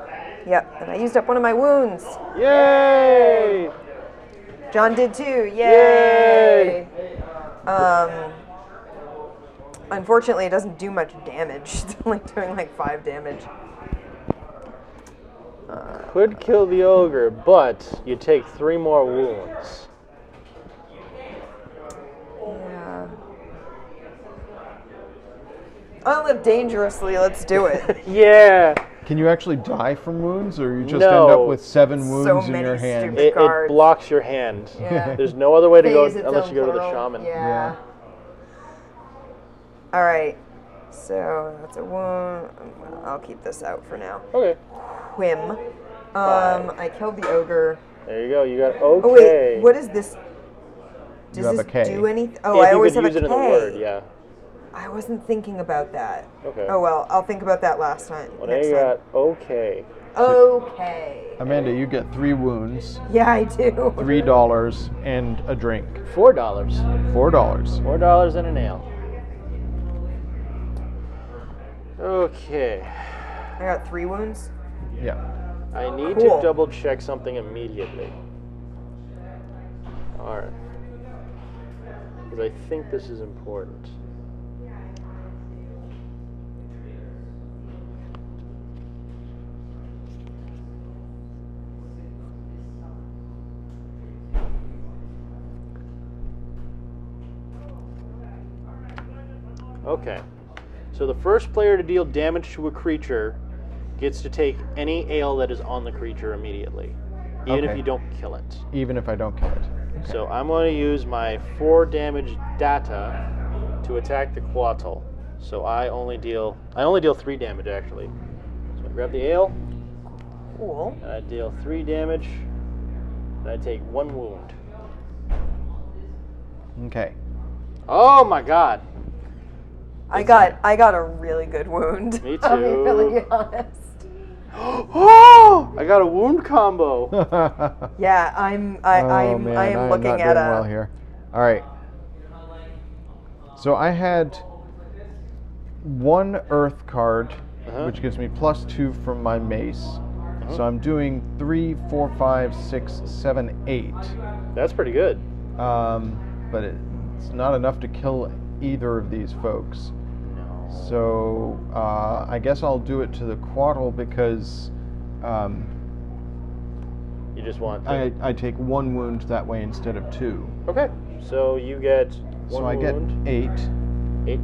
Yep, and I used up one of my wounds. Yay! John did too. Yay! Unfortunately, it doesn't do much damage. It's only doing like 5 damage. Could kill the ogre, but you take 3 more wounds. Yeah. I live dangerously. Let's do it. Yeah! Can you actually die from wounds, or you just No. end up with 7 So wounds in many your hand? stupid- It Cards. blocks your hand. Yeah. There's no other way to go Phase its unless own you go to the plural. shaman. Yeah. All right. So that's a wound. I'll keep this out for now. Okay. Whim. 5. I killed the ogre. There you go. You got okay. Oh wait, what is this? Does have this a K. do anything? Oh, If I you always could have use a it in the K. word, yeah. I wasn't thinking about that. Okay. Oh well, I'll think about that last time. Well, now next you time. got okay. Okay. Amanda, you get 3 wounds, Yeah, I do. $3, and a drink. $4. $4. $4 and a nail. Okay. I got 3 wounds. Yeah. I need Cool. to double check something immediately. Alright. Because I think this is important. Okay. So the first player to deal damage to a creature gets to take any ale that is on the creature immediately, even if Okay. you don't kill it. Even if I don't kill it. Okay. So I'm going to use my 4 damage data to attack the Quattle. So I only deal 3 damage actually. So I grab the ale, Cool. and I deal 3 damage, and I take 1 wound. Okay. Oh my god. I got a really good wound. Me I'll be too. really honest. Oh! I got a wound combo. Yeah, I am I'm looking not at doing well here. All right. So I had 1 earth card, which gives me +2 from my mace. So I'm doing 3, 4, 5, 6, 7, 8. That's pretty good. But it's not enough to kill either of these folks. No. So I guess I'll do it to the Quattle because You just want. I take 1 wound that way instead of 2. Okay. So you get 1 So I wound. get 8.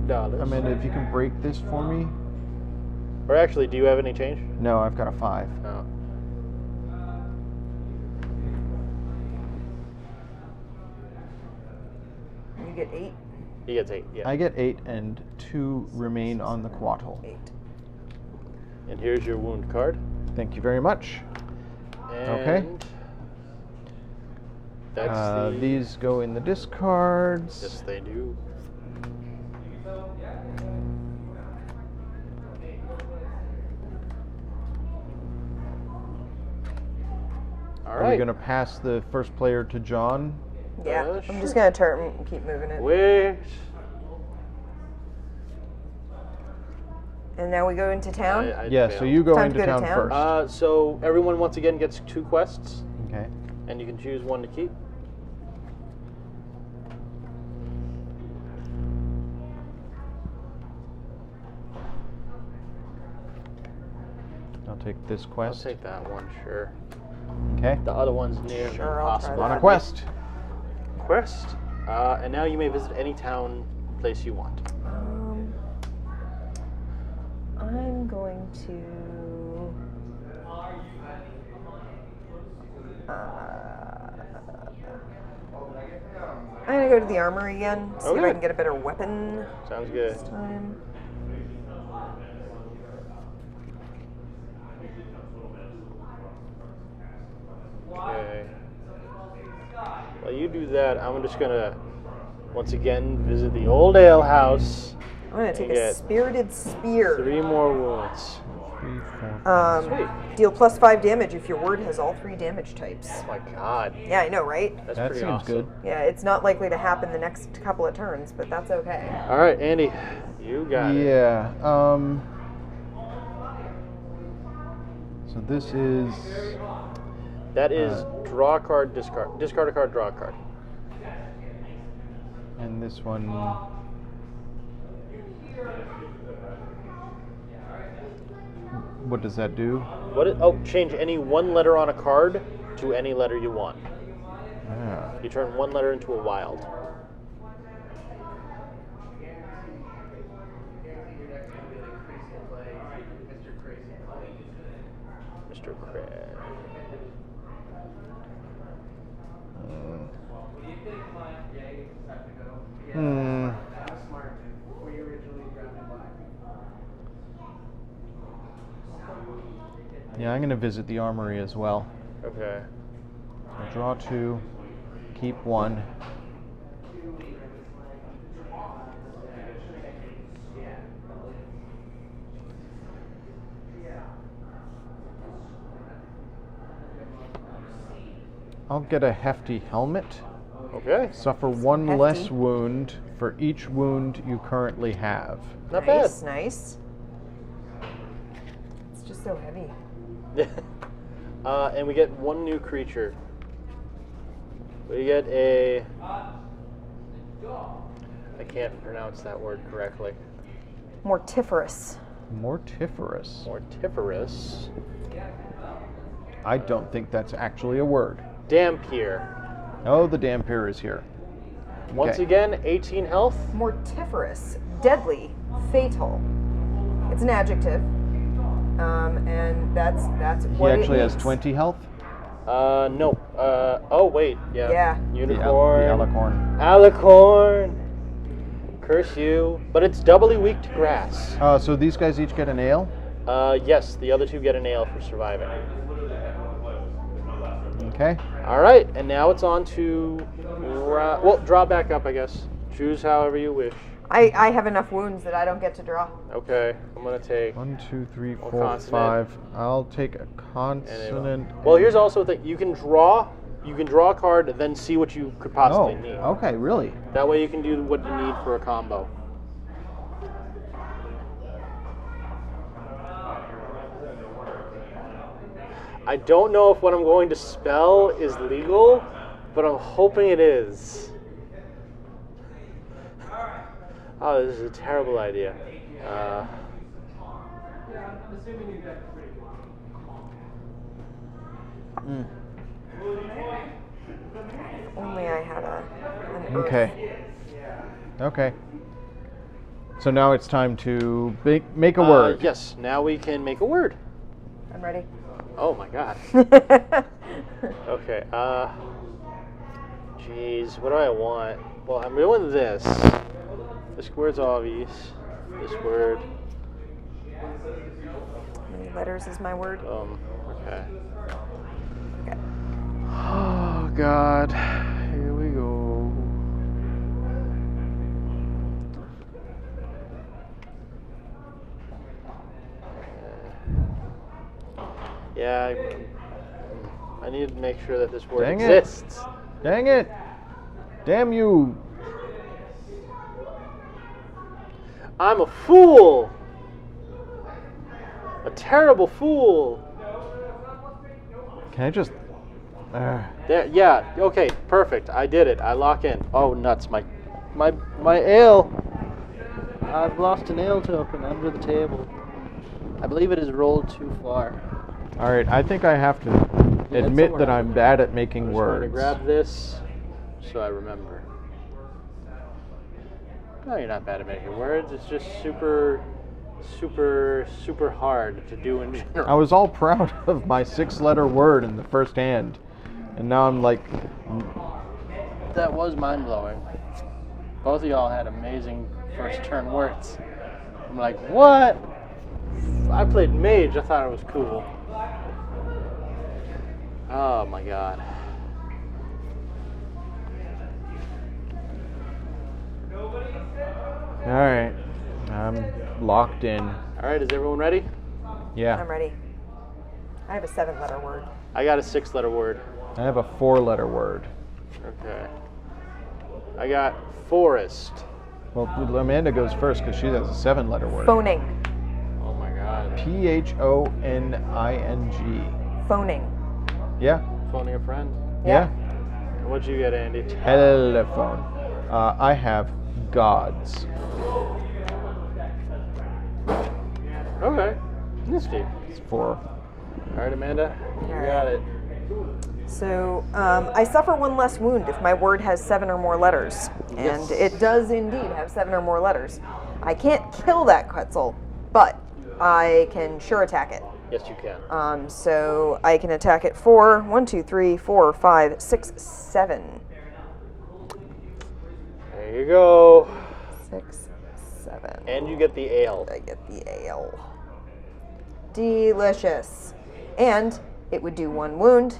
$8. Amanda, if you can break this for me. Or actually, do you have any change? No, I've got a 5. No. You get 8. He gets 8. Yeah. I get 8 and 2 remain on the Quattle. 8. And here's your wound card. Thank you very much. And Okay. That's These go in the discards. Yes, they do. All Are we right. going to pass the first player to John? Yeah, Sure. I'm just gonna turn and keep moving it. Wait. And now we go into town. I Yeah, so failed. you go Time to into go to town town? first. So everyone once again gets 2 quests, Okay. and you can choose 1 to keep. I'll take this I'll quest. take that one, sure. Okay. The other one's near Sure, I'll try impossible. On a that. quest. Quest. And now you may visit any town place you want. I'm going to. I'm gonna go to the armory again. See if Okay. I can get a better weapon Sounds good. this time. Okay. While you do that, I'm just gonna once again visit the old ale house. I'm gonna take You a get spirited spear. 3 more wounds. 3, 4. Sweet. Deal +5 damage if your word has all 3 damage types. Oh my god. Yeah, I know, right? That's That pretty seems awesome. good. Yeah, it's not likely to happen the next couple of turns, but that's okay. All right, Andy, you got it. Yeah. So this is. That is draw a card, discard. Discard a card, draw a card. And this one. What does that do? Change any 1 letter on a card to any letter you want. Ah. You turn 1 letter into a wild. Mr. Craig. Hmm. Yeah, I'm going to visit the armory as well. Okay. So draw 2, keep 1. I'll get a hefty helmet. Okay. Suffer 1 Hefty. less wound for each wound you currently have. Not Nice, nice. It's just so heavy. bad. And we get 1 new creature. We get a. I can't pronounce that word correctly. Mortiferous. Mortiferous. Mortiferous. I don't think that's actually a word. Dampier. Oh, the Dampier is here. Once Okay. again, 18 health. Mortiferous, deadly, fatal. It's an adjective, and that's He what it actually has means. 20 health. No. Oh, wait. Yeah. Yeah. Unicorn. The alicorn. Alicorn. Curse you. But it's doubly weak to grass. So these guys each get an ale? Yes, the other two get an ale for surviving. Okay. All right, and now it's on to... well, draw back up, I guess. Choose however you wish. I have enough wounds that I don't get to draw. Okay, I'm going to take... 1, 2, 3, What 4, consonant? 5. I'll take a consonant. Well, here's also the thing. You can draw a card, then see what you could possibly need. Okay, really? That way you can do what you need for a combo. I don't know if what I'm going to spell is legal, but I'm hoping it is. Oh, this is a terrible idea. Only I had an Okay. Okay. So now it's time to make a word. Yes, now we can make a word. I'm ready. Oh my god. Okay, jeez, what do I want? Well, I'm doing this. This word's obvious. This word. How many letters is my word? Okay. Okay. Oh god. Here we go. Yeah, I need to make sure that this word Dang it. exists. Dang it! Damn you! I'm a fool! A terrible fool! Can I just... There, yeah, okay, perfect. I did it. I lock in. Oh, nuts. My ale. I've lost an ale token under the table. I believe it is rolled too far. Alright, I think I have to Yeah, admit somewhere that out I'm there. bad at making I'm just going to words. grab this so I remember. No, you're not bad at making words. It's just super hard to do in general. I was all proud of my 6-letter word in the first hand. And now I'm like... That was mind-blowing. Both of y'all had amazing first turn words. I'm like, what? I played mage. I thought it was cool. Oh my god. Alright. I'm locked in. Alright, is everyone ready? Yeah. I'm ready. I have a 7-letter word. I got a 6-letter word. I have a 4-letter word. Okay. I got forest. Well, Amanda goes first because she has a 7-letter word. Phoning. Oh my god. Phoning. Phoning. Yeah. Phoning a friend. Yeah. What'd you get, Andy? Telephone. I have gods. Okay. Nifty. It's 4. Alright, Amanda. You All right. got it. So, I suffer 1 less wound if my word has 7 or more letters. And Yes. it does indeed have 7 or more letters. I can't kill that Quetzal, but I can sure attack it. Yes, you can. So I can attack it for 1, 2, 3, 4, 5, 6, 7. There you go. 6, 7. And you get the ale. I get the ale. Delicious. And it would do 1 wound,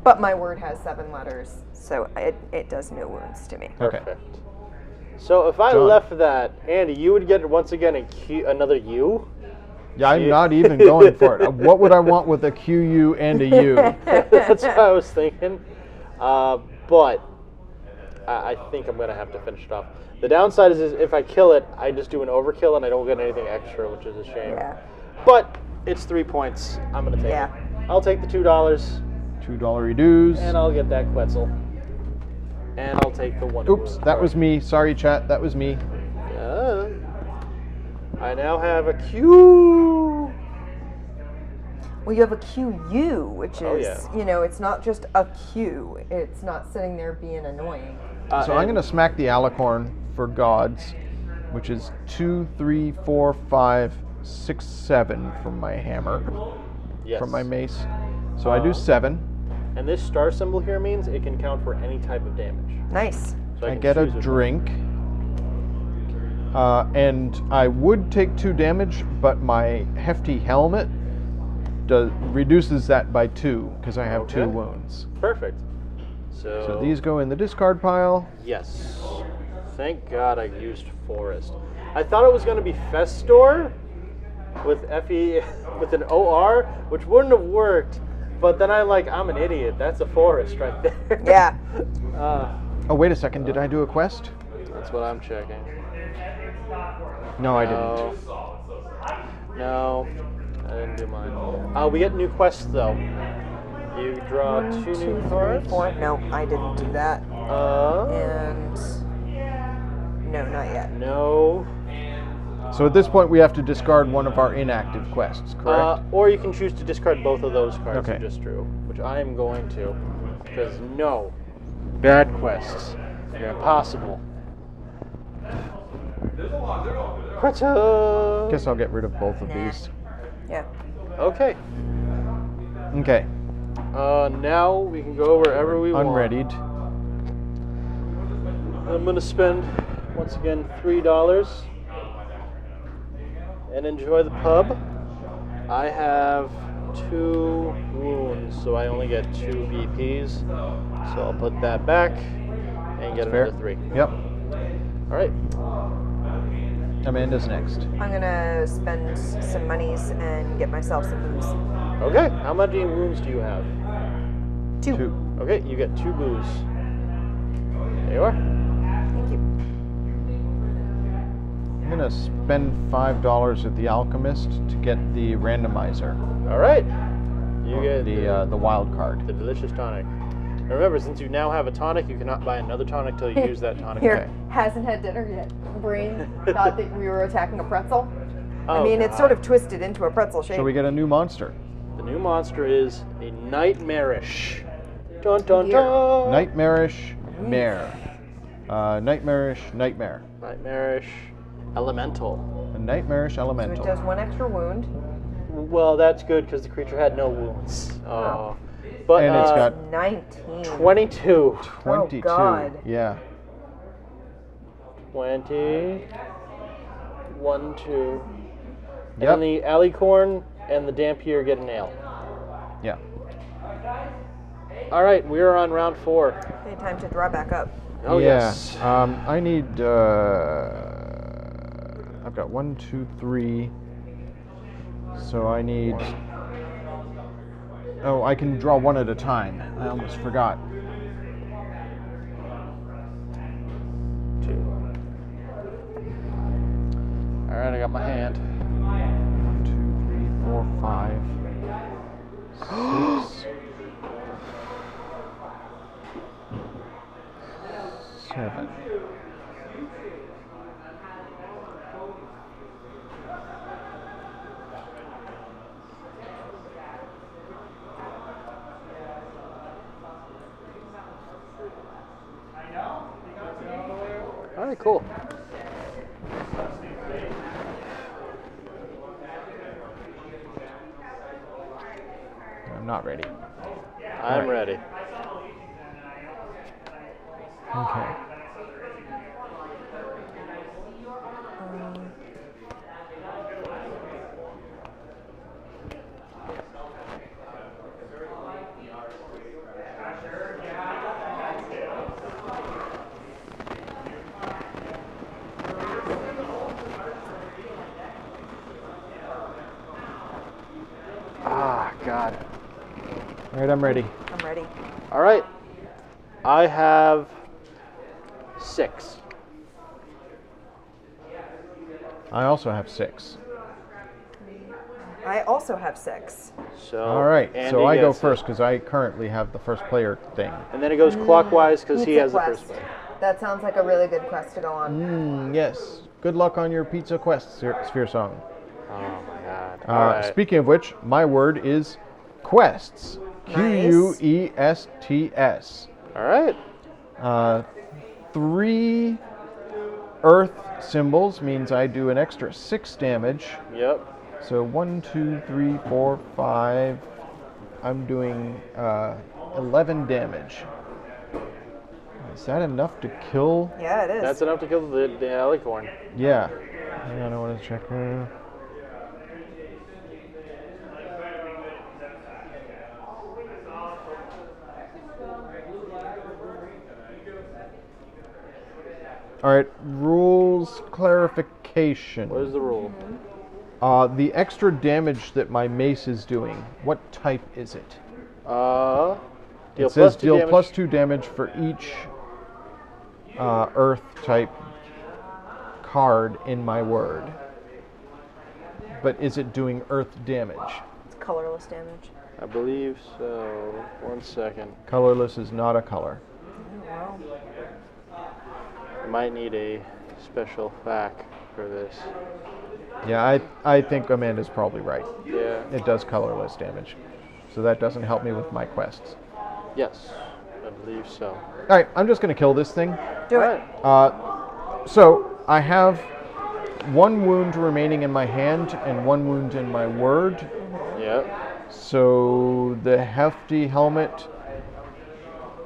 but my word has 7 letters, so it does no wounds to me. Okay. Perfect. So if I John. left that, Andy, you would get once again another U. Yeah, I'm not even going for it. What would I want with a QU and a U? That's what I was thinking. But I think I'm going to have to finish it off. The downside is if I kill it, I just do an overkill and I don't get anything extra, which is a shame. Yeah. But it's 3 points. I'm going to take Yeah. it. I'll take the $2 $2 dues. and I'll get that Quetzal. And I'll take the 1. Oops, that was me. Sorry, chat. That was me. I now have a Q. Well, you have a QU, which is, Oh, yeah. you know, it's not just a Q. It's not sitting there being annoying. So I'm going to smack the alicorn for gods, which is 2, 3, 4, 5, 6, 7 from my hammer, Yes. from my mace. So I do 7. And this star symbol here means it can count for any type of damage. Nice. So I can get a choose drink. And I would take 2 damage, but my hefty helmet reduces that by 2 because I have 2 Okay. wounds. Perfect. So So these go in the discard pile. Yes. Thank God I used Forest. I thought it was going to be Festor with FE with an OR, which wouldn't have worked. But then I'm an idiot. That's a Forest right there. Yeah. Oh, wait a second. Did I do a quest? That's what I'm checking. No, I didn't. No, I didn't do mine. We get new quests though. You draw 2 new 2, 3, cards. 4. No, I didn't do that. And no, not yet. No. So at this point, we have to discard one of our inactive quests, correct? Or you can choose to discard both of those cards Okay. you just drew, which I am going to, because no, bad quests, they're impossible. Quetta! Guess I'll get rid of both of Nah. these. Yeah. Okay. Okay, Now we can go wherever we want. unreadied. I'm gonna spend once again $3 and enjoy the pub. I have 2 wounds, so I only get 2 BPs. So I'll put that back and get Fair. another 3. Yep. All right. Amanda's next. I'm gonna spend some monies and get myself some booze. Okay. How many wounds do you have? 2. 2. Okay, you get 2 booze. There you are. Thank you. I'm gonna spend $5 at the Alchemist to get the randomizer, All right. You get the wild card. the delicious tonic. And remember, since you now have a tonic, you cannot buy another tonic till you use that tonic. Here, Okay. hasn't had dinner yet. Brain thought that we were attacking a pretzel. I Oh, mean, it's God. sort of twisted into a pretzel shape. So we get a new monster. The new monster is a nightmarish. Dun dun Dear. dun. Nightmarish mare. Nightmarish nightmare. Nightmarish elemental. A nightmarish So it elemental. does 1 extra wound. Well, that's good because the creature had no wounds. But And it's got 19. 22. 22. Oh, God. Yeah. 20. 1, 2. And Yep. then the alicorn and the dampier get a nail. Yeah. All right, we are on round 4. Okay, time to draw back up. Oh, yeah. yes. I need. I've got 1, 2, 3. So I need. Oh, I can draw one at a time. I almost forgot. 2. All right, I got my hand. 1, 2, 3, 4, 5, 6, 7. All right, cool. I'm not ready. I'm ready. Okay. Ah, God. All right, I'm ready. I'm ready. All right. I have 6. I also have 6. I also have 6. So All right, Andy so I go gets it. first because I currently have the first player thing. And then it goes clockwise because he Pizza has the quest. first one. That sounds like a really good quest to go on. Yes. Good luck on your pizza quest, Sphere Song. Oh my God. Alright. Speaking of which, my word is quests. Nice. Quests. All right. 3 earth symbols means I do an extra 6 damage. Yep. So 1, 2, 3, 4, 5. I'm doing 11 damage. Is that enough to kill? Yeah, it is. That's enough to kill the alicorn. Yeah. Hang on, I want to check. All right, rules clarification. What is the rule? The extra damage that my mace is doing, what type is it? Deal It says plus 2 deal damage. plus 2 damage for each earth type card in my word. But is it doing earth damage? It's colorless damage. I believe so. 1 second. Colorless is not a color. Oh, wow. I might need a special fac for this. Yeah, I think Amanda's probably right. Yeah. It does colorless damage. So that doesn't help me with my quests. Yes, I believe so. All right, I'm just going to kill this thing. Do All it. right. So I have 1 wound remaining in my hand and 1 wound in my word. Yep. So the hefty helmet,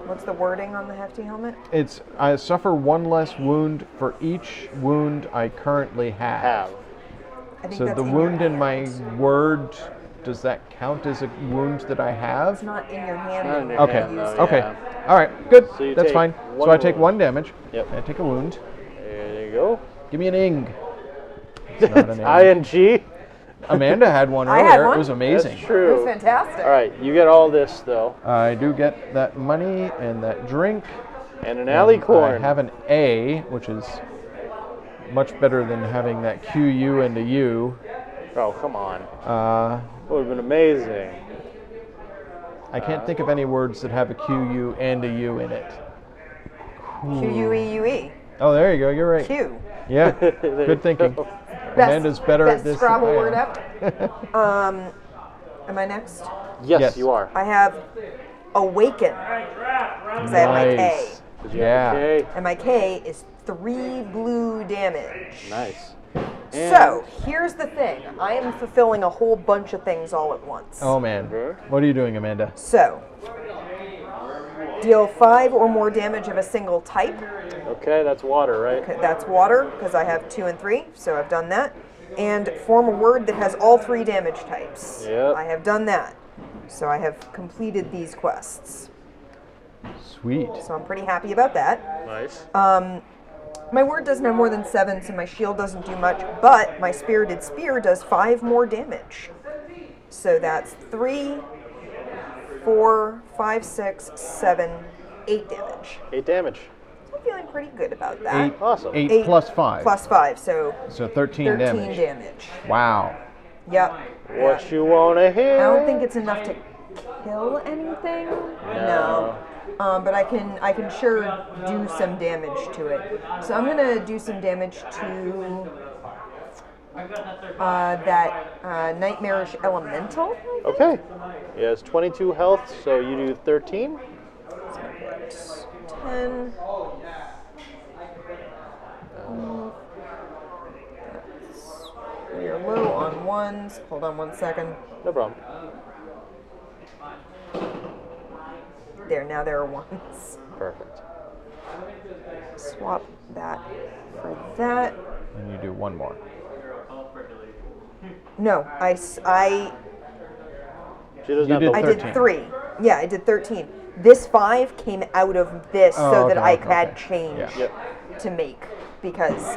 What's the wording on the hefty helmet? it's I suffer 1 less wound for each wound I currently have. Have. I think So that's the in wound your in my hand. word, does that count as a wound that I It's have? not in your hand. Not in your Okay. hand, though, Okay. yeah. All right. Good. So you That's take fine. 1 So I take wound. 1 damage. Yep. I take a wound. There you go. Give me an ing. It's not an ing. ING. Amanda had one I earlier. had one. It was amazing. That's It true. was fantastic. All right, you get all this though, I do get that money and that drink. and an I alicorn. have an A, which is much better than having that QU and a U. Oh, come on. Uh, That would have been amazing. I can't think of any words that have a QU and a U in it. Q-U-E-U-E. Oh, there you go. You're right. Q. Yeah. There Good you thinking. go. Amanda's better best at this. Scrabble than I word am. ever. Am I next? Yes, Yes. you are. I have awaken. Because I have my K. Nice. Did you have Yeah. a K? And my K is 3 blue damage. Nice. So, here's the thing. I am fulfilling a whole bunch of things all at once. Oh man. Sure. What are you doing, Amanda? So, deal 5 or more damage of a single type. Okay, that's water, right? Okay, that's water, because I have 2 and 3, so I've done that. And form a word that has all 3 damage types. Yep. I have done that. So I have completed these quests. Sweet. So I'm pretty happy about that. Nice. My word doesn't have more than 7, so my shield doesn't do much, but my spirited spear does 5 more damage. So that's 3, 4, 5, 6, 7, 8 damage. 8 damage. I'm feeling pretty good about that. 8. Awesome. 8 plus 5. Plus 5, so So 13 13 damage. damage. Wow. Yep. What you wanna hear? I don't think it's enough to kill anything. No. But I can sure do some damage to it. So I'm gonna do some damage to that nightmarish elemental. I think. Okay. He has 22 health, so you do 13. 10. We are low on ones. Hold on 1 second. No problem. There, now there are ones. Perfect. Swap that for that. And you do 1 more. No, I She doesn't You have did the I 13. did 3. Yeah, I did 13. This 5 came out of this Oh, so that okay, I okay, had okay. change Yeah. Yep. to make because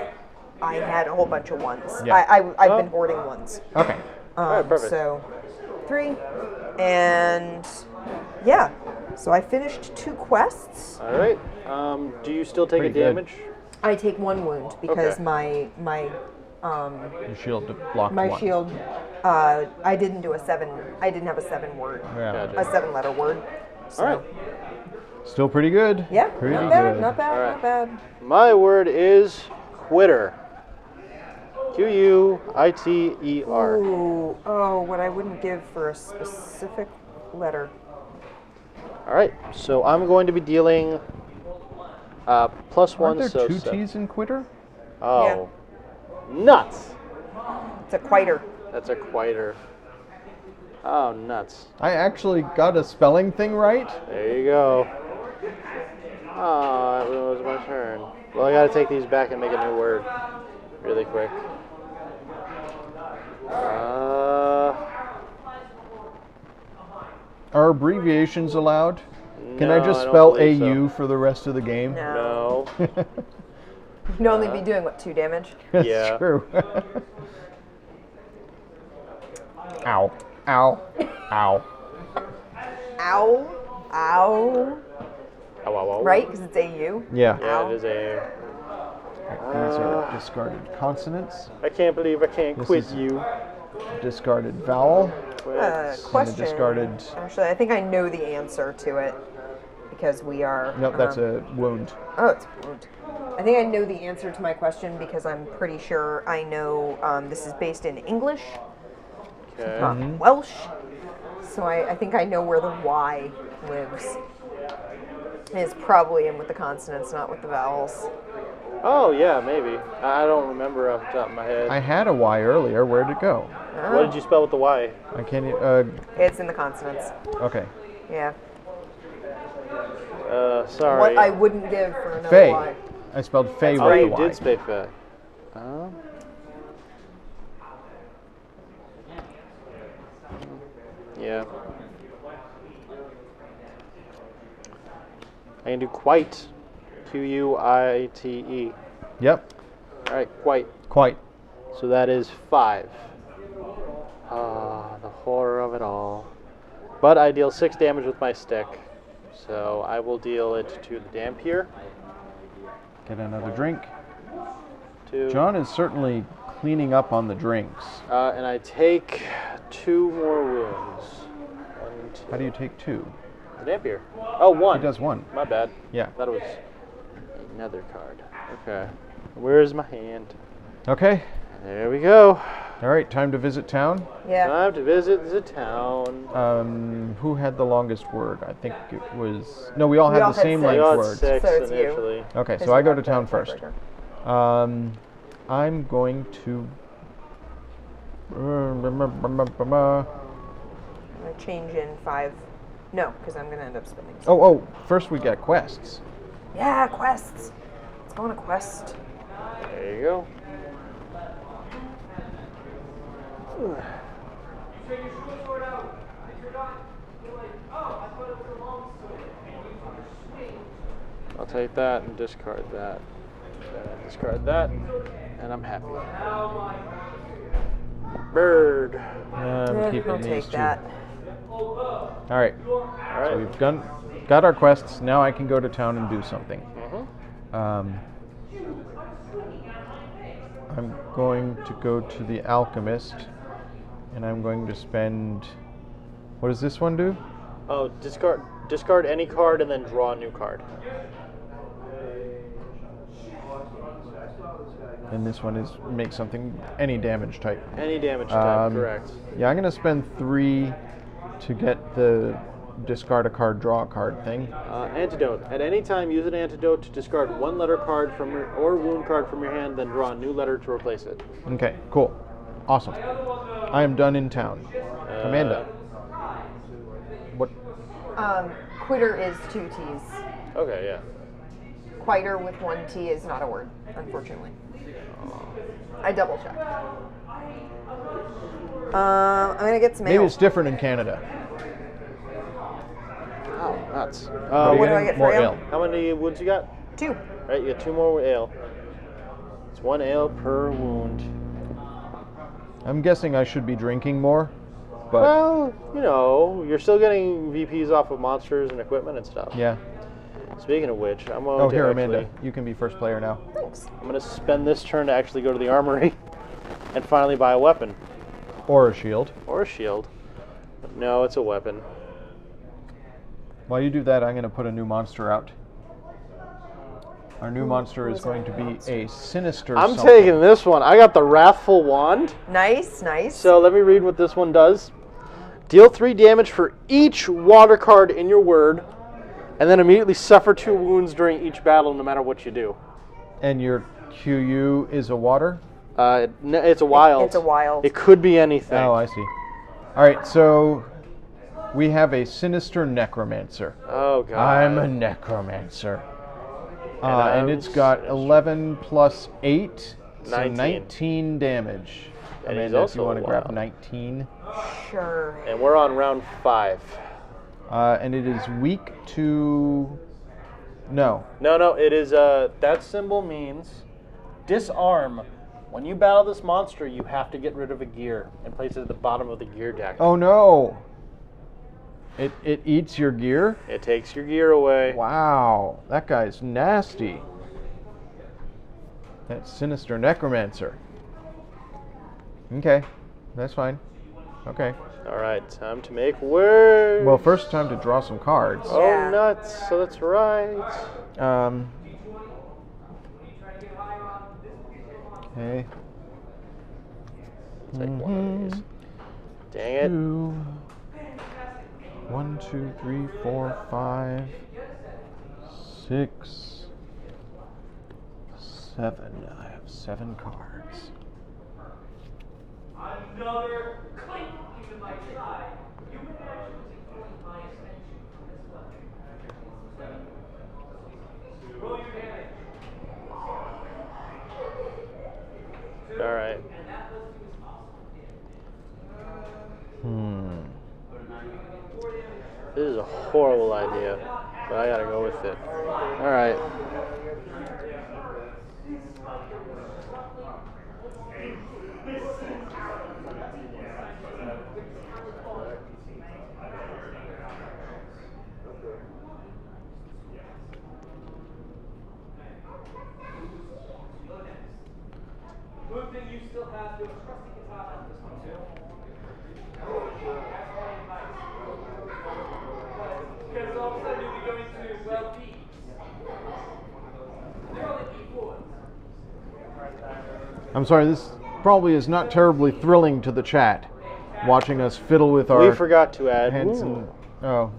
I had a whole bunch of ones. Yeah. I've been hoarding ones. Okay. Alright, perfect. So 3 and yeah. So I finished 2 quests. All right. Do you still take Pretty a good. damage? I take 1 wound because Okay. my Your shield to block my 1. shield. I didn't do a 7. I didn't have a 7 word. Yeah. Gotcha. A 7-letter word. So, All right. Still pretty good. Yeah, Pretty not bad, good. not bad, All right. not bad. My word is quitter. Quiter. Ooh, oh, what I wouldn't give for a specific letter. All right, so I'm going to be dealing plus one. Aren't there So two seven. T's in quitter? Oh, nuts! It's a quiter. That's a quiter. Oh, nuts! I actually got a spelling thing right. There you go. Oh, that was my turn. Well, I got to take these back and make a new word really quick. Are abbreviations allowed? Can I No, just I don't spell believe so. AU for the rest of the game? No. No. You'd only be doing, what, 2 damage? That's Yeah. true. Ow. Ow. Ow. Ow. Ow. Ow, ow, ow. Right? Because it's AU. Yeah. Yeah, Ow. it is a. These are discarded consonants. I can't believe I can't This quit is- you. Discarded vowel. Quit. And Question. a discarded. Actually, I think I know the answer to it because we are. Nope, that's a wound. Oh, it's wound. I think I know the answer to my question because I'm pretty sure I know this is based in English, Okay. not Welsh. So I think I know where the Y lives. It's probably in with the consonants, not with the vowels. Oh, yeah, maybe. I don't remember off the top of my head. I had a Y earlier. Where'd it go? What did you spell with the Y? I can't. It's in the consonants. Okay. Yeah. Sorry. What I wouldn't give for another Faye. Y. I spelled Faye That's with Oh, the you Y. did spell Faye. Yeah. I can do quite. Quite. Yep. All right, quite. Quite. So that is 5. Ah, the horror of it all. But I deal 6 damage with my stick. So I will deal it to the Dampier. Get another drink. 2. John is certainly cleaning up on the drinks. And I take 2 more wounds. 1, 2. How do you take 2? The Dampier. Oh, 1. He does 1. My bad. Yeah. Thought it was another card. Okay. Where's my hand? Okay. There we go. All right. Time to visit town. Yeah. Time to visit the town. Who had the longest word? I think it was. No, we all had all the had same 6. We length got words. 6 So it's you. initially. Okay, 'Cause so I you go have to the town first. tiebreaker. I'm going to. I change in 5. No, because I'm going to end up spending. Oh, first we got quests. Yeah, quests. Let's go on a quest. There you go. I'll take that and discard that. And discard that, and I'm happy. Bird. I'm I'll keeping these take two. that. All right. All right. So we've got our quests. Now I can go to town and do something. Mhm. I'm going to go to the alchemist, and I'm going to spend. What does this one do? Oh, discard any card and then draw a new card. And this one is make something any damage type. Any damage type, correct. Yeah, I'm gonna spend 3 to get the discard a card, draw a card thing. Antidote. At any time, use an antidote to discard 1 letter card from your or wound card from your hand, then draw a new letter to replace it. Okay, cool, awesome. I am done in town. Amanda, what? Quitter is 2 T's. Okay, yeah. Quiter with 1 T is not a word, unfortunately. I double checked. I'm gonna get some Maybe ale. it's different in Canada. Oh, nuts. Are you what do I getting? get for More ale? ale. How many wounds you got? 2. All right, you got 2 more ale. It's 1 ale per wound. I'm guessing I should be drinking more, but Well, you know, you're still getting VPs off of monsters and equipment and stuff. yeah. Speaking of which, I'm going Oh, to here, actually, Amanda, you can be first player now. Thanks. I'm going to spend this turn to actually go to the armory and finally buy a weapon Or a shield. or a shield. No, it's a weapon. While you do that, I'm gonna put a new monster out. Our new monster is going to be a sinister I'm something. taking this one. I got the Wrathful Wand. Nice, nice. So let me read what this one does. Deal 3 damage for each water card in your word, and then immediately suffer 2 wounds during each battle, no matter what you do. And your QU is a water? It's a wild. It's a wild. It could be anything. Oh, I see. All right, so we have a sinister necromancer. Oh, God. I'm a necromancer. And it's got 11 plus 8, so 19. 19 damage. And he's Amanda, if also you want to grab wild. 19. Sure. And we're on round 5. And it is weak to... No. No, it is, that symbol means disarm. When you battle this monster, you have to get rid of a gear and place it at the bottom of the gear deck. Oh, no. It eats your gear? It takes your gear away. Wow, that guy's nasty. That sinister necromancer. Okay, that's fine. Okay. All right, time to make words. Well, first time to draw some cards. Oh, Yeah. nuts. So that's right. Okay. Take one of these. Dang it. 2, 1, 2, 3, 4, 5, 6, 7. I have 7 cards. Another clink to my side. You may actually take my attention from this level. Roll your damage. All right. This is a horrible idea, but I gotta go with it. All right. Good thing you still have your trusty guitar on this one too. That's my advice. Because all of a sudden you'll be going to well beats. They're only D4s. I'm sorry, this probably is not terribly thrilling to the chat, watching us fiddle with our We forgot to add hands and... Oh,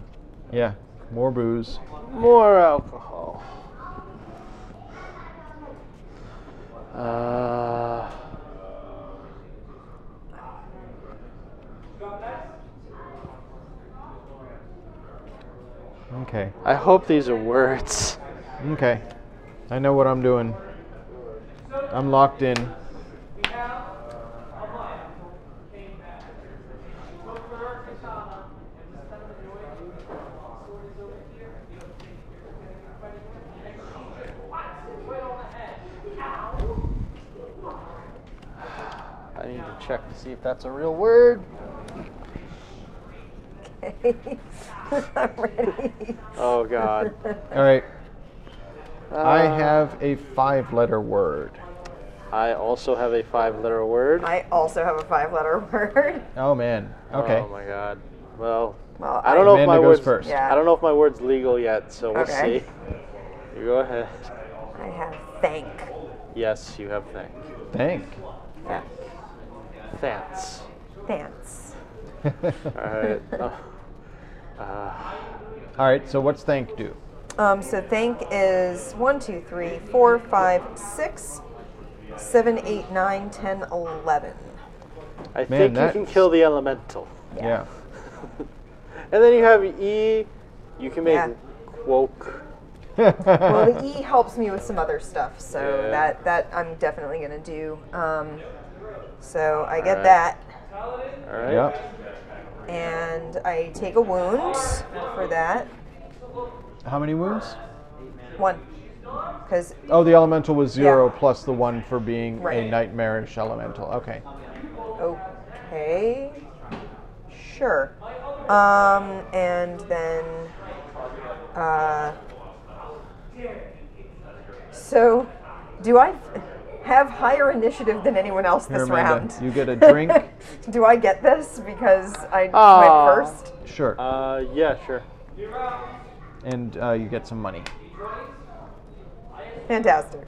yeah, more booze. more alcohol. Okay, I hope these are words. okay. I know what I'm doing. I'm locked in. We have a Maya who came back. Took her katana and was kind of annoyed. The sword is over here. You don't think you're going to fight it. And she just whacks it right on the head. Ow! I need to check to see if that's a real word. Okay. I'm ready. Oh, God. All right. I have a 5-letter word. I also have a 5-letter word. I also have a 5-letter word. Oh, man. Okay. Oh, my God. Well, Well, I don't know if Amanda my goes word's first. Yeah. I don't know if my word's legal yet, so we'll Okay. see. You go ahead. I have thank. Yes, you have thank. Thank. Yeah. Thanks. Thanks. All right. All right, so what's thank do? So thank is 1, 2, 3, 4, 5, 6, 7, 8, 9, 10, 11. I think you can that's- kill the elemental. Yeah. And then you have E. You can make Yeah. woke. Well, the E helps me with some other stuff, so Yeah. that I'm definitely gonna do. So I get Alright. that, All right. Yep. and I take a wound for that. How many wounds? 1, because Oh, the elemental was 0 Yeah. plus the 1 for being a Right. nightmarish elemental. Okay. okay, sure. And then so do I have higher initiative than anyone else Here, this Amanda, round? you get a drink. Do I get this because I Aw. went first? Sure. Yeah, sure. And you get some money. Fantastic.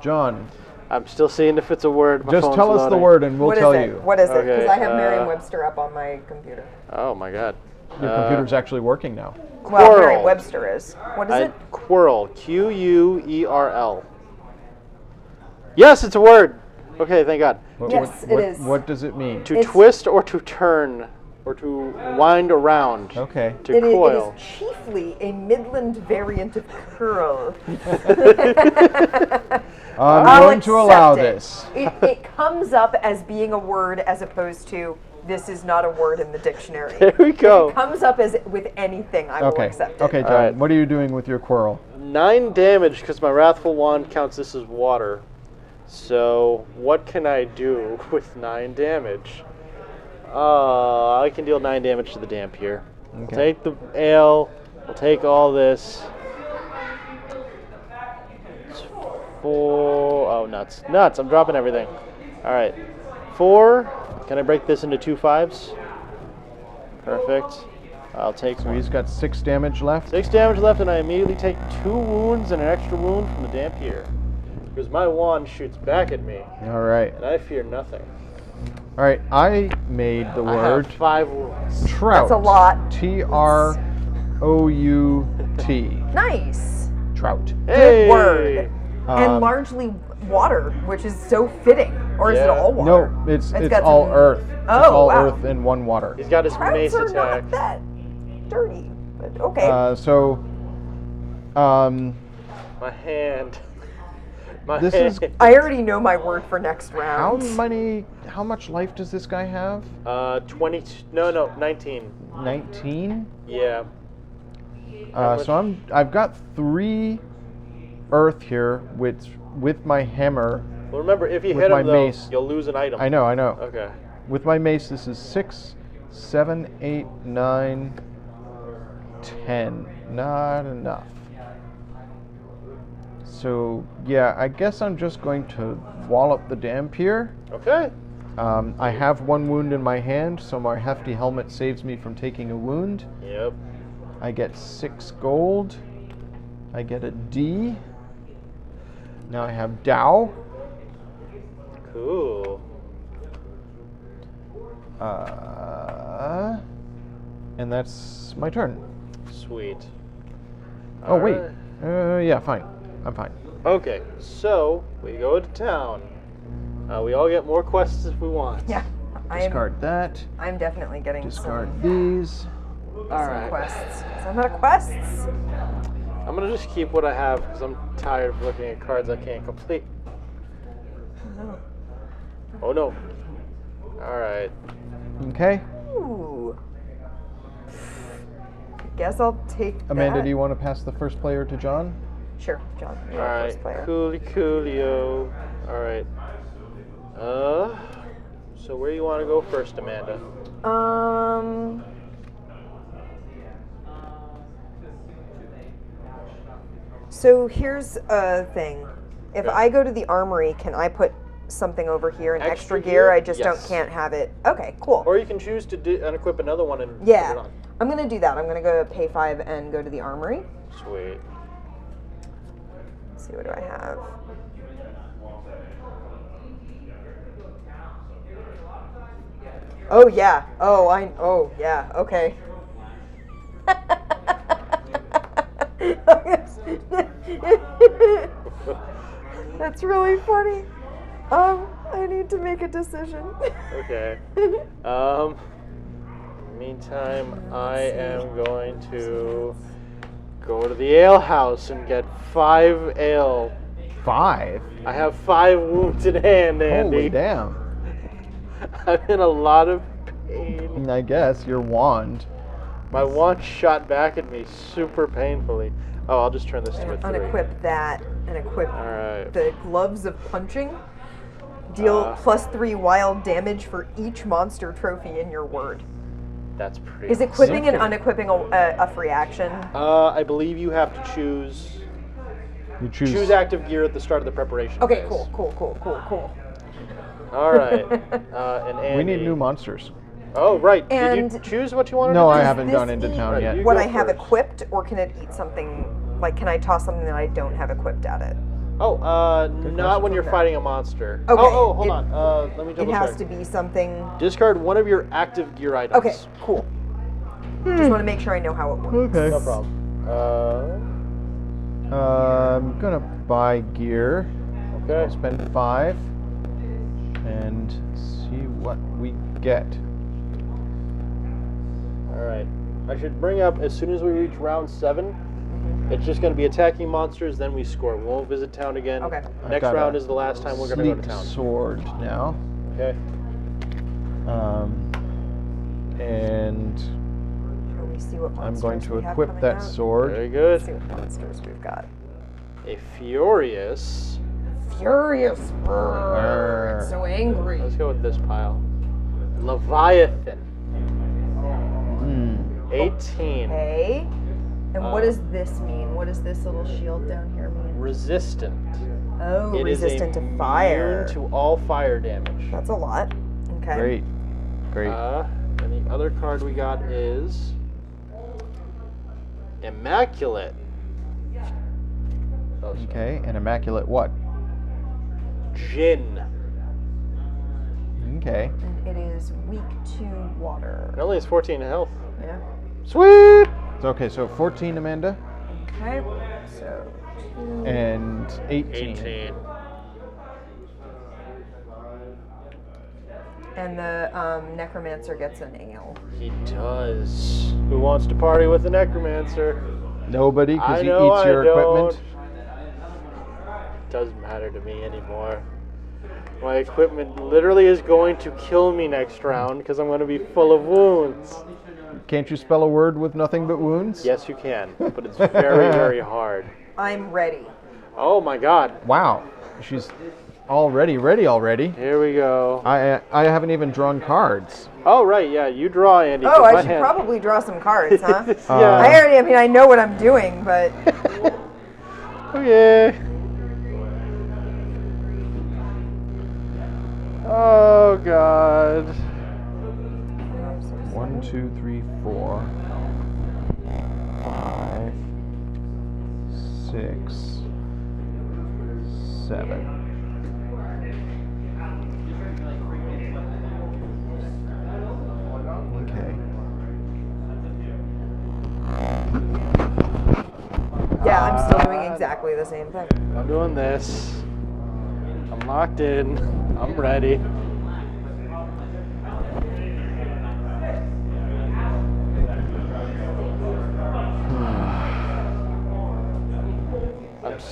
John, I'm still seeing if it's a word. My just phone's tell us the loading. word and we'll What is tell it? you. What is it? Because Okay, I have Merriam-Webster up on my computer. Oh my god. Your computer's actually working now. Well, Quirl. Merriam-Webster is. What is it? Quirl. Querl. Yes, it's a word. Okay, thank God. Yes, it is. What does it mean? To twist or to turn or to wind around. Okay. To It coil. is chiefly a Midland variant of curl. I'm I'll going to allow accept it. this. It comes up as being a word as opposed to this is not a word in the dictionary. There we go. It comes up as with anything, I will Okay. accept it. Okay, John. Alright. What are you doing with your quarrel? 9 damage because my Wrathful Wand counts this as water. So, what can I do with 9 damage? I can deal 9 damage to the Dampier. Okay. Take the ale. We'll take all this. It's 4. Oh, nuts. Nuts. I'm dropping everything. Alright. 4. Can I break this into 2 5s? Perfect. I'll take So one. he's got 6 damage left. 6 damage left, and I immediately take 2 wounds and an extra wound from the Dampier. Because my wand shoots back at me, All right. and I fear nothing. All right. I made the I word have 5 wounds. trout. That's a lot. Trout. Nice. Trout. Hey! Word. Um, And largely water, which is so fitting. Or is it Yeah. all water? No, it's got all some- earth. Oh, it's all wow. earth in one water. He's got his mace Trouts are attack. not that dirty. But okay. So, My hand. My This hand. is- I already know my word for next round. how much life does this guy have? 20. No, 19. 19. Yeah. So I've got 3 earth here with my hammer. Well, remember, if you With hit my him, though, mace. you'll lose an item. I know. Okay. With my mace, this is 6, 7, 8, 9, 10. Not enough. So, yeah, I guess I'm just going to wallop the Dampier. Okay. I have 1 wound in my hand, so my hefty helmet saves me from taking a wound. Yep. I get 6 gold. I get a D. Now I have Dow. Cool. And that's my turn. Sweet. Oh, wait. Alright. Yeah, fine. I'm fine. Okay, so we go to town. We all get more quests if we want. Yeah. Discard that. I'm definitely getting Discard some these. Alright. quests. Some out of quests. I'm gonna just keep what I have because I'm tired of looking at cards I can't complete. No. Oh no. Alright. Okay. Ooh. Guess I'll take Amanda, that. do you want to pass the first player to John? Sure, John. You're our Alright. first player. Coolio. Alright. So where you wanna go first, Amanda? So here's a thing. If Okay. I go to the armory, can I put something over here, an extra, Extra gear? gear? I just Yes. can't have it. Okay, cool. Or you can choose to unequip another one and put it Yeah, on. I'm gonna do that. I'm gonna go pay 5 and go to the armory. Sweet. Let's see, what do I have? Oh yeah. Oh yeah. Okay. That's really funny. I need to make a decision. Okay. Meantime, I am going to go to the ale house and get 5 ale. 5. I have 5 wounds in hand, Andy. Holy damn. I'm in a lot of pain. I guess your wand. My wand shot back at me super painfully. Oh, I'll just turn this to a 3. Unequip that and equip Alright. the gloves of punching. Deal +3 wild damage for each monster trophy in your word. That's pretty Is equipping and Okay. unequipping a free action? I believe you have to choose You choose. choose active gear at the start of the preparation Okay, phase. cool. All right. And Andy. We need new monsters. Oh, right. Did And- you choose what you wanted No, to do? I haven't this gone into eat town Right, yet. you What go I have first. equipped, or can it eat something Like, can I toss something that I don't have equipped at it? Oh, not when you're Okay. fighting a monster. Okay. Oh, hold on. Let me It double has check. to be something. Discard one of your active gear items. Okay, cool. Just want to make sure I know how it works. Okay. No problem. I'm gonna buy gear. Okay. I'll spend 5 and see what we get. All right. I should bring up as soon as we reach round 7. It's just going to be attacking monsters. Then we score. We won't visit town again. Okay. I've Next got round a is the last time we're going to go to sleek town. sword now. Okay. And Shall we see what monsters I'm going to we have equip coming that out? sword. Very Let's see good. what monsters we've got. A furious. Furious. Arr. So angry. Let's go with this pile. Leviathan. Hmm. 18. Okay. And what does this mean? What does this little shield down here mean? Resistant. Oh, It is resistant to fire. immune to all fire damage. That's a lot. Okay. Great. Great. And the other card we got is Immaculate. Oh, sorry. Okay. And immaculate what? Jinn. Okay. And it is weak to water. It only has 14 health. Yeah. Sweet! Okay, so 14, Amanda, Okay. So 2. and 18. 18. And the necromancer gets an ale. He does. Who wants to party with the necromancer? Nobody, I because he know eats I your don't. equipment. Doesn't matter to me anymore. My equipment literally is going to kill me next round because I'm going to be full of wounds. Can't you spell a word with nothing but wounds? Yes, you can, but it's very, very hard. I'm ready. Oh my god. Wow. She's already ready already. Here we go. I haven't even drawn cards. Oh, right, yeah, you draw, Andy. Oh, 'cause I my should hand- probably draw some cards, huh? Yeah. I mean, I know what I'm doing, but Okay. Oh god. 1, 2, 3, 4, 5, 6, 7. Okay. yeah, I'm still doing exactly the same thing. I'm doing this. I'm locked in. I'm ready.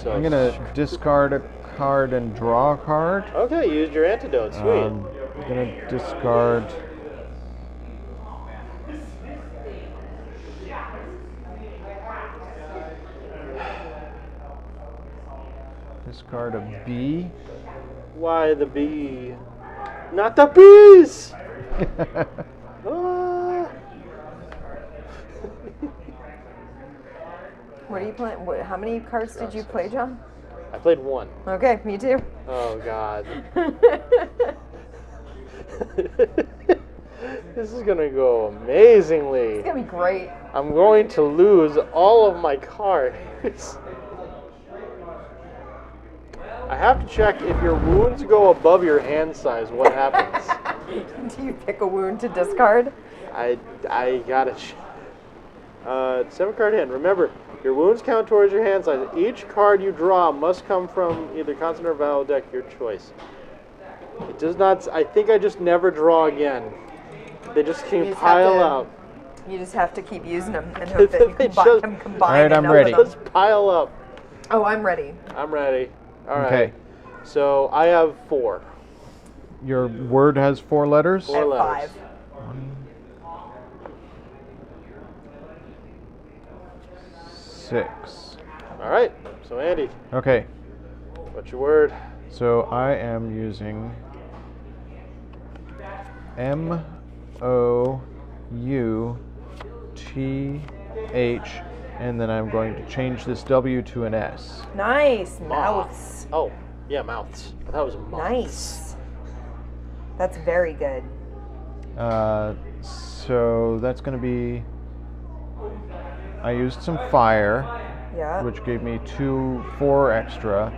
I'm gonna discard a card and draw a card. Okay, use your antidote. Sweet. I'm gonna discard. Discard a B. Why the bee? Not the bees! Ah. What are you playing? How many cards did you play, John? I played 1. Okay, me too. Oh god. This is gonna go amazingly. It's gonna be great. I'm going to lose all of my cards. I have to check if your wounds go above your hand size, what happens? Do you pick a wound to discard? I gotta 7-card hand. Remember, your wounds count towards your hand size. Each card you draw must come from either constant or valid deck, your choice. It does not. I think I just never draw again. They just You keep just pile have to- up. You just have to keep using them and hope that you They can just- combine Alright, I'm enough ready. of them. Just pile up. Oh, I'm ready. I'm ready. All right. Okay. So I have 4. Your word has 4 letters. Four At letters. 5. 6. All right. So Andy, Okay. what's your word? So I am using MOUTH, and then I'm going to change this W to an S. Nice. Mouths. Oh, yeah, mouths. That was mouths. Nice. That's very good. So that's going to be. I used some fire. Yeah. which gave me 4 extra.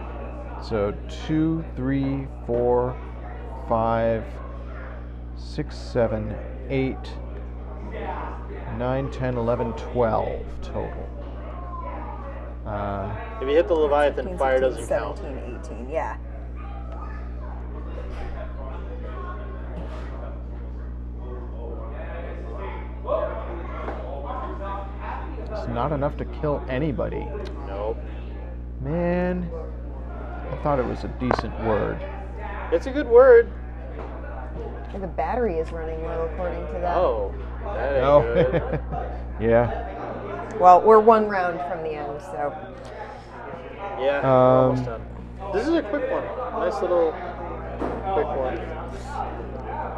So 2, 3, 4, 5, 6, 7, 8, 9, 10, 11, 12 total. If you hit the Leviathan, 15, fire 16, doesn't count. 17, 18, yeah. It's not enough to kill anybody. Nope. Man, I thought it was a decent word. It's a good word. And the battery is running low according to that. Oh, that ain't Oh, good. yeah. Well, we're 1 round from the end, so. Yeah, we're almost done. This is a quick one. Nice little quick one.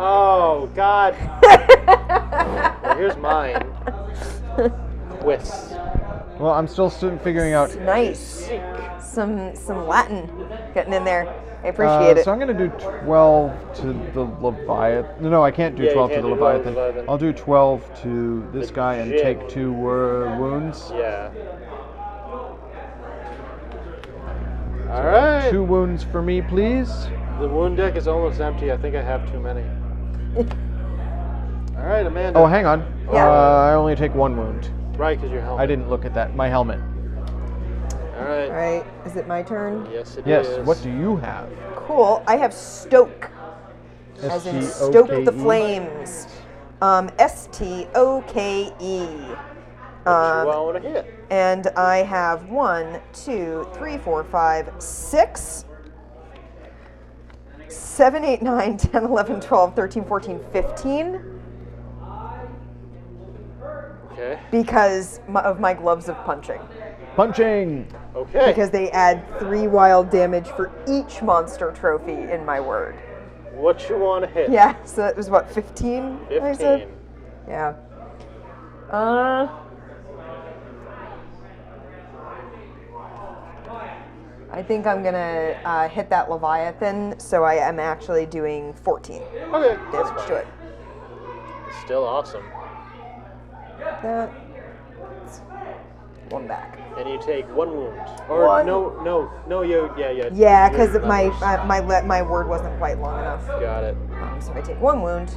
Oh, God. Well, here's mine. Quiz. Well, I'm still figuring out. Nice. Some Latin getting in there. I appreciate it. So I'm going to do 12 to the Leviathan. No, I can't do Yeah, you 12 to can't the do 12 to Leviathan. Leviathan. I'll do 12 to this The guy and Jin. take 2 wounds. Yeah. All right. 2 wounds for me, please. The wound deck is almost empty. I think I have too many. All right, Amanda. Oh, hang on. Yeah. I only take 1 wound. Right, because your helmet. I didn't look at that. My helmet. All right. All right, is it my turn? Yes, it is. Yes. What do you have? Cool. I have stoke, as in stoke the S-T-O-K-E? flames. S-T-O-K-E. What you want to hit? And I have 1, 2, 3, 4, 5, 6, 7, 8, 9, 10, 11, 12, 13, 14, 15. Okay. Because of my gloves of punching. Punching. Okay. Because they add 3 wild damage for each monster trophy in my word. What you want to hit? Yeah, so that was what, 15? 15. I said? Yeah. I think I'm gonna hit that Leviathan, so I am actually doing 14 Okay. That's damage fine. to it. It's still awesome. That's 1 back. And you take 1 wound. Or One. no, yeah. Yeah, because Your my levers. my word wasn't quite long enough. Got it. So if I take 1 wound,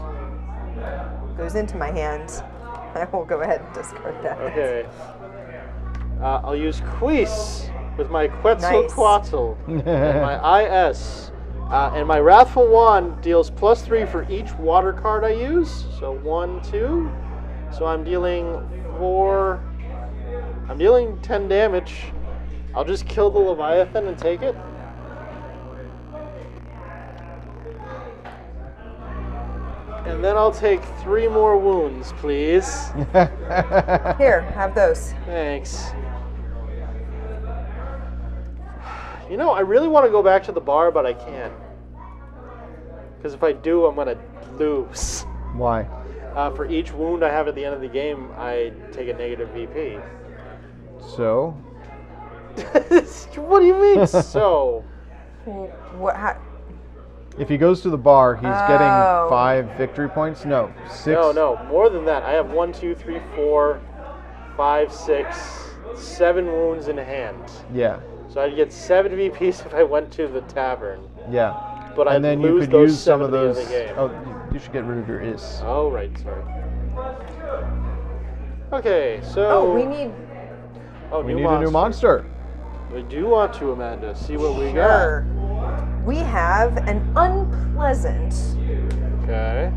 goes into my hand, I will go ahead and discard that. Okay. I'll use Quis with my Quetzalcoatl and my IS. And my Wrathful Wand deals +3 for each water card I use. So 1, 2. So I'm dealing 4. I'm dealing 10 damage. I'll just kill the Leviathan and take it. And then I'll take 3 more wounds, please. Here, have those. Thanks. You know, I really want to go back to the bar, but I can't. Because if I do, I'm going to lose. Why? For each wound I have at the end of the game, I take a negative VP. So, What do you mean, so? What? if he goes to the bar, he's getting Oh. 5 victory points? No, 6. No, more than that. I have 1, 2, 3, 4, 5, 6, 7 wounds in hand. Yeah, So I'd get 7 VPs if I went to the tavern. yeah. But And I'd then you lose could those use some 7 of at the end those. of the game. Oh, you should get rid of your is. Oh, right, sorry. Okay, so... Oh, we need. Oh, We need a new monster. We do want to, Amanda. See what we Sure. We have an unpleasant. got.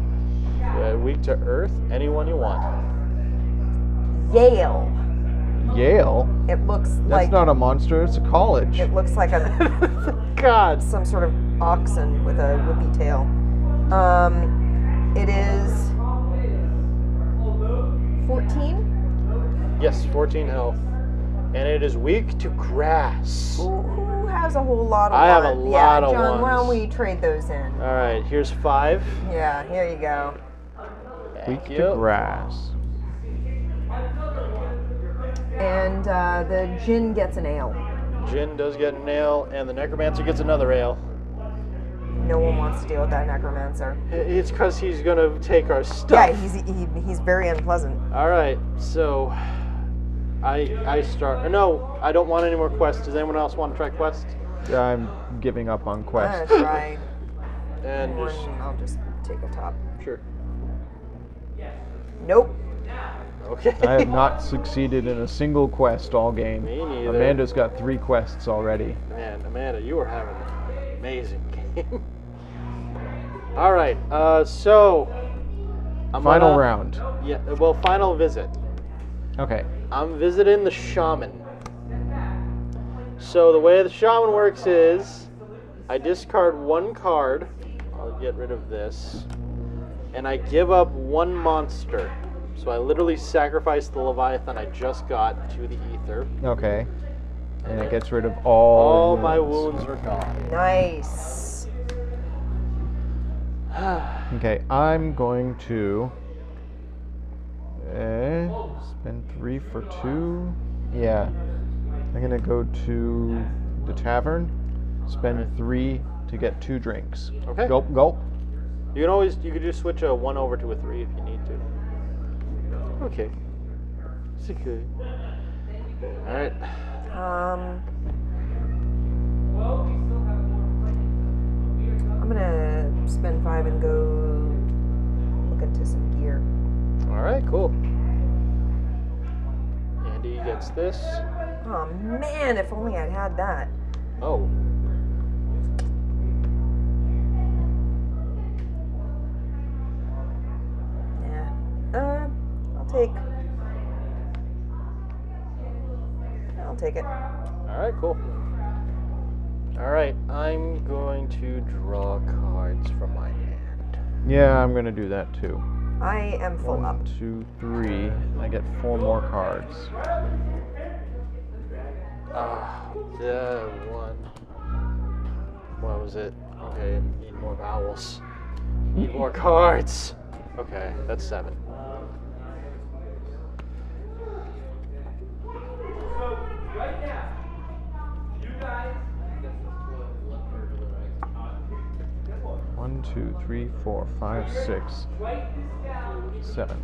Okay. Weak to Earth. Anyone you want. Yale. Yale? It looks That's like. not a monster, it's a college. It looks like a God. some sort of oxen with a whippy tail. It is 14. Yes, 14 health. And it is weak to grass. Who has a whole lot of I have a ones? lot of John, why don't ones. we trade those in? All right, here's 5. Yeah, here you go. Weak Thank to you. grass. And the gin gets an ale. Jin does get an ale, and the Necromancer gets another ale. No one wants to deal with that necromancer. It's because he's going to take our stuff. Yeah, he's very unpleasant. All right, so I start. No, I don't want any more quests. Does anyone else want to try quests? I'm giving up on I'm Quest. gonna try And one. just I'll just take a top. sure. Nope. Okay. I have not succeeded in a single quest all game. Me neither. Amanda's got 3 quests already. Man, Amanda, you are having an amazing game. All right. So. I'm Final gonna- round. Yeah. Well, final visit. Okay. I'm visiting the shaman. So the way the shaman works is I discard 1 card. I'll get rid of this. And I give up 1 monster. So I literally sacrifice the Leviathan I just got to the ether. Okay. And it gets rid of all my wounds. wounds are gone. Nice. Okay, I'm going to spend 3 for 2. Yeah. I'm going to go to the tavern, spend 3 to get 2 drinks. Okay. Gulp, gulp. You could just switch a 1 over to a 3 if you need to. Okay. It's okay. Alright. I'm gonna spend 5 and go look into some gear. Alright, cool. Andy gets this. Oh man, if only I'd had that. Oh. Yeah. I'll take it. Alright, cool. Alright, I'm going to draw cards from my hand. Yeah, I'm going to do that too. I am full up. 1, 2, 3. I get 4 more cards. Yeah, 1. What was it? Okay, need more vowels. Need more cards. Okay, that's 7. So, right now, you guys. 1, 2, 3, 4, 5, 6, Write this down. 7.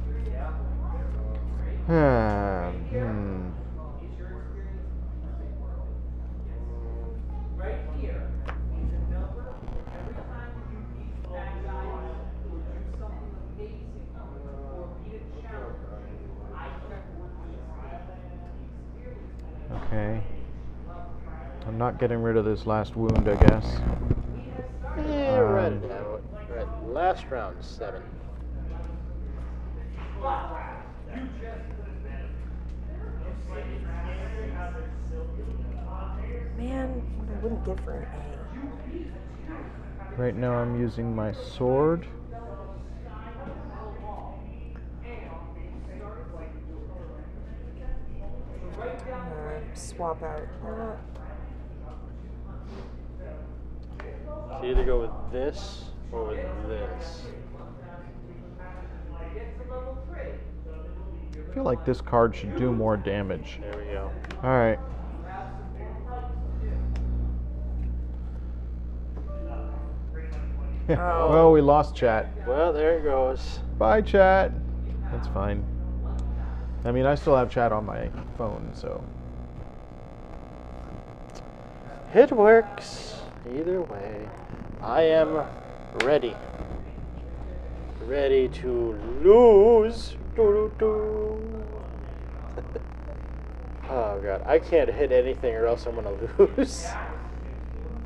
Right here is a number. Every time you beat bad guys or do something amazing or beat a challenge, I check one. Okay. I'm not getting rid of this last wound, I guess. Yeah, right now. Right, last round, 7. Man, what I wouldn't give for an A. Right now I'm using my sword. Swap out that. So either go with this or with this. I feel like this card should do more damage. There we go. Alright. Well, we lost chat. Well, there it goes. Bye, chat. That's fine. I mean, I still have chat on my phone, so. It works. Either way, I am ready. Ready to lose. Doo-doo-doo. Oh god, I can't hit anything or else I'm gonna lose.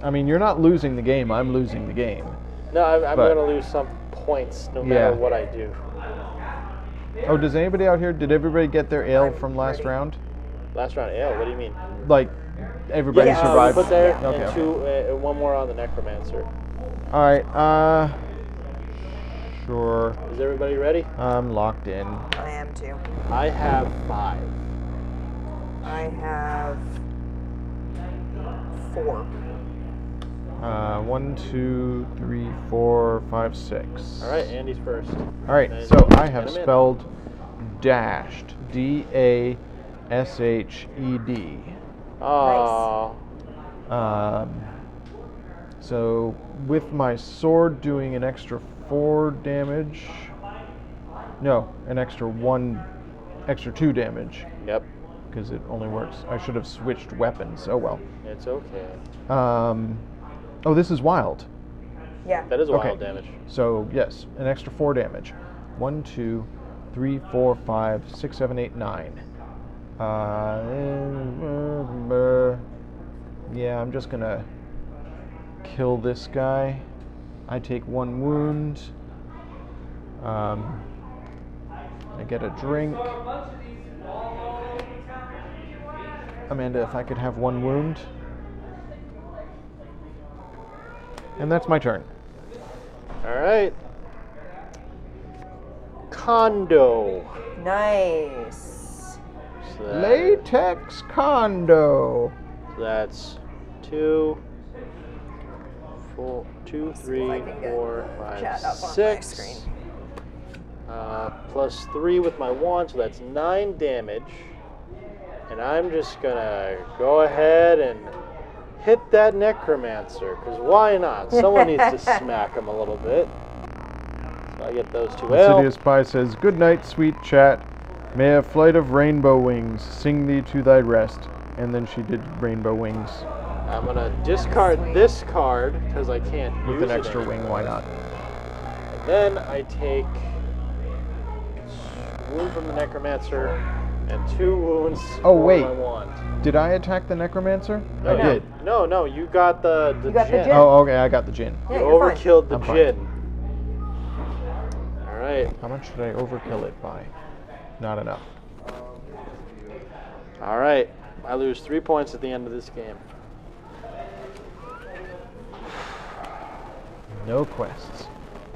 I mean, you're not losing the game, I'm losing the game. No, I'm But- gonna lose some points no matter Yeah. what I do. Oh, does anybody out here, did everybody get their ale I'm from last ready. round? Last round, ale. What do you mean? Like, everybody Yeah, survived? Put there Okay, and okay. 2, 1 more on the necromancer. Alright, sure. Is everybody ready? I'm locked in. I am too. I have 5. I have 4. 1, 2, 3, 4, 5, 6. All right, Andy's first. Alright, And so I have get him in. spelled dashed. DASHED. Oh, So with my sword doing an extra 4 damage. No, an extra 2 damage. yep. because it only works. I should have switched weapons. Oh well. It's okay. Oh, this is wild. Yeah. That is wild Okay. damage. So yes, an extra 4 damage. 1, 2, 3, 4, 5, 6, 7, 8, 9. Yeah, I'm just gonna kill this guy. I take 1 wound. I get a drink. Amanda, if I could have 1 wound. And that's my turn. All right. Condo. Nice. So that- Latex condo. so that's 2, 3, if I can get 4, chat 5, up on my 6. screen. Plus 3 with my wand, so that's 9 damage. And I'm just gonna go ahead and hit that necromancer, because why not? Someone needs to smack him a little bit. So I get those 2. Well, Insidious Pie says, "Good night, sweet chat. May a flight of rainbow wings sing thee to thy rest." And then she did rainbow wings I'm gonna discard this card because I can't with use an it extra wing. anymore. Why not? And then I take wound from the necromancer and 2 wounds Oh, for wait. my wand. Did I attack the necromancer? No, I did. No, you got the You got the gin. gin. Oh, okay. I got the gin. Yeah, You you're fine. overkilled the I'm fine. gin. All right. How much did I overkill it by? Not enough. All right. I lose 3 points at the end of this game. No quests.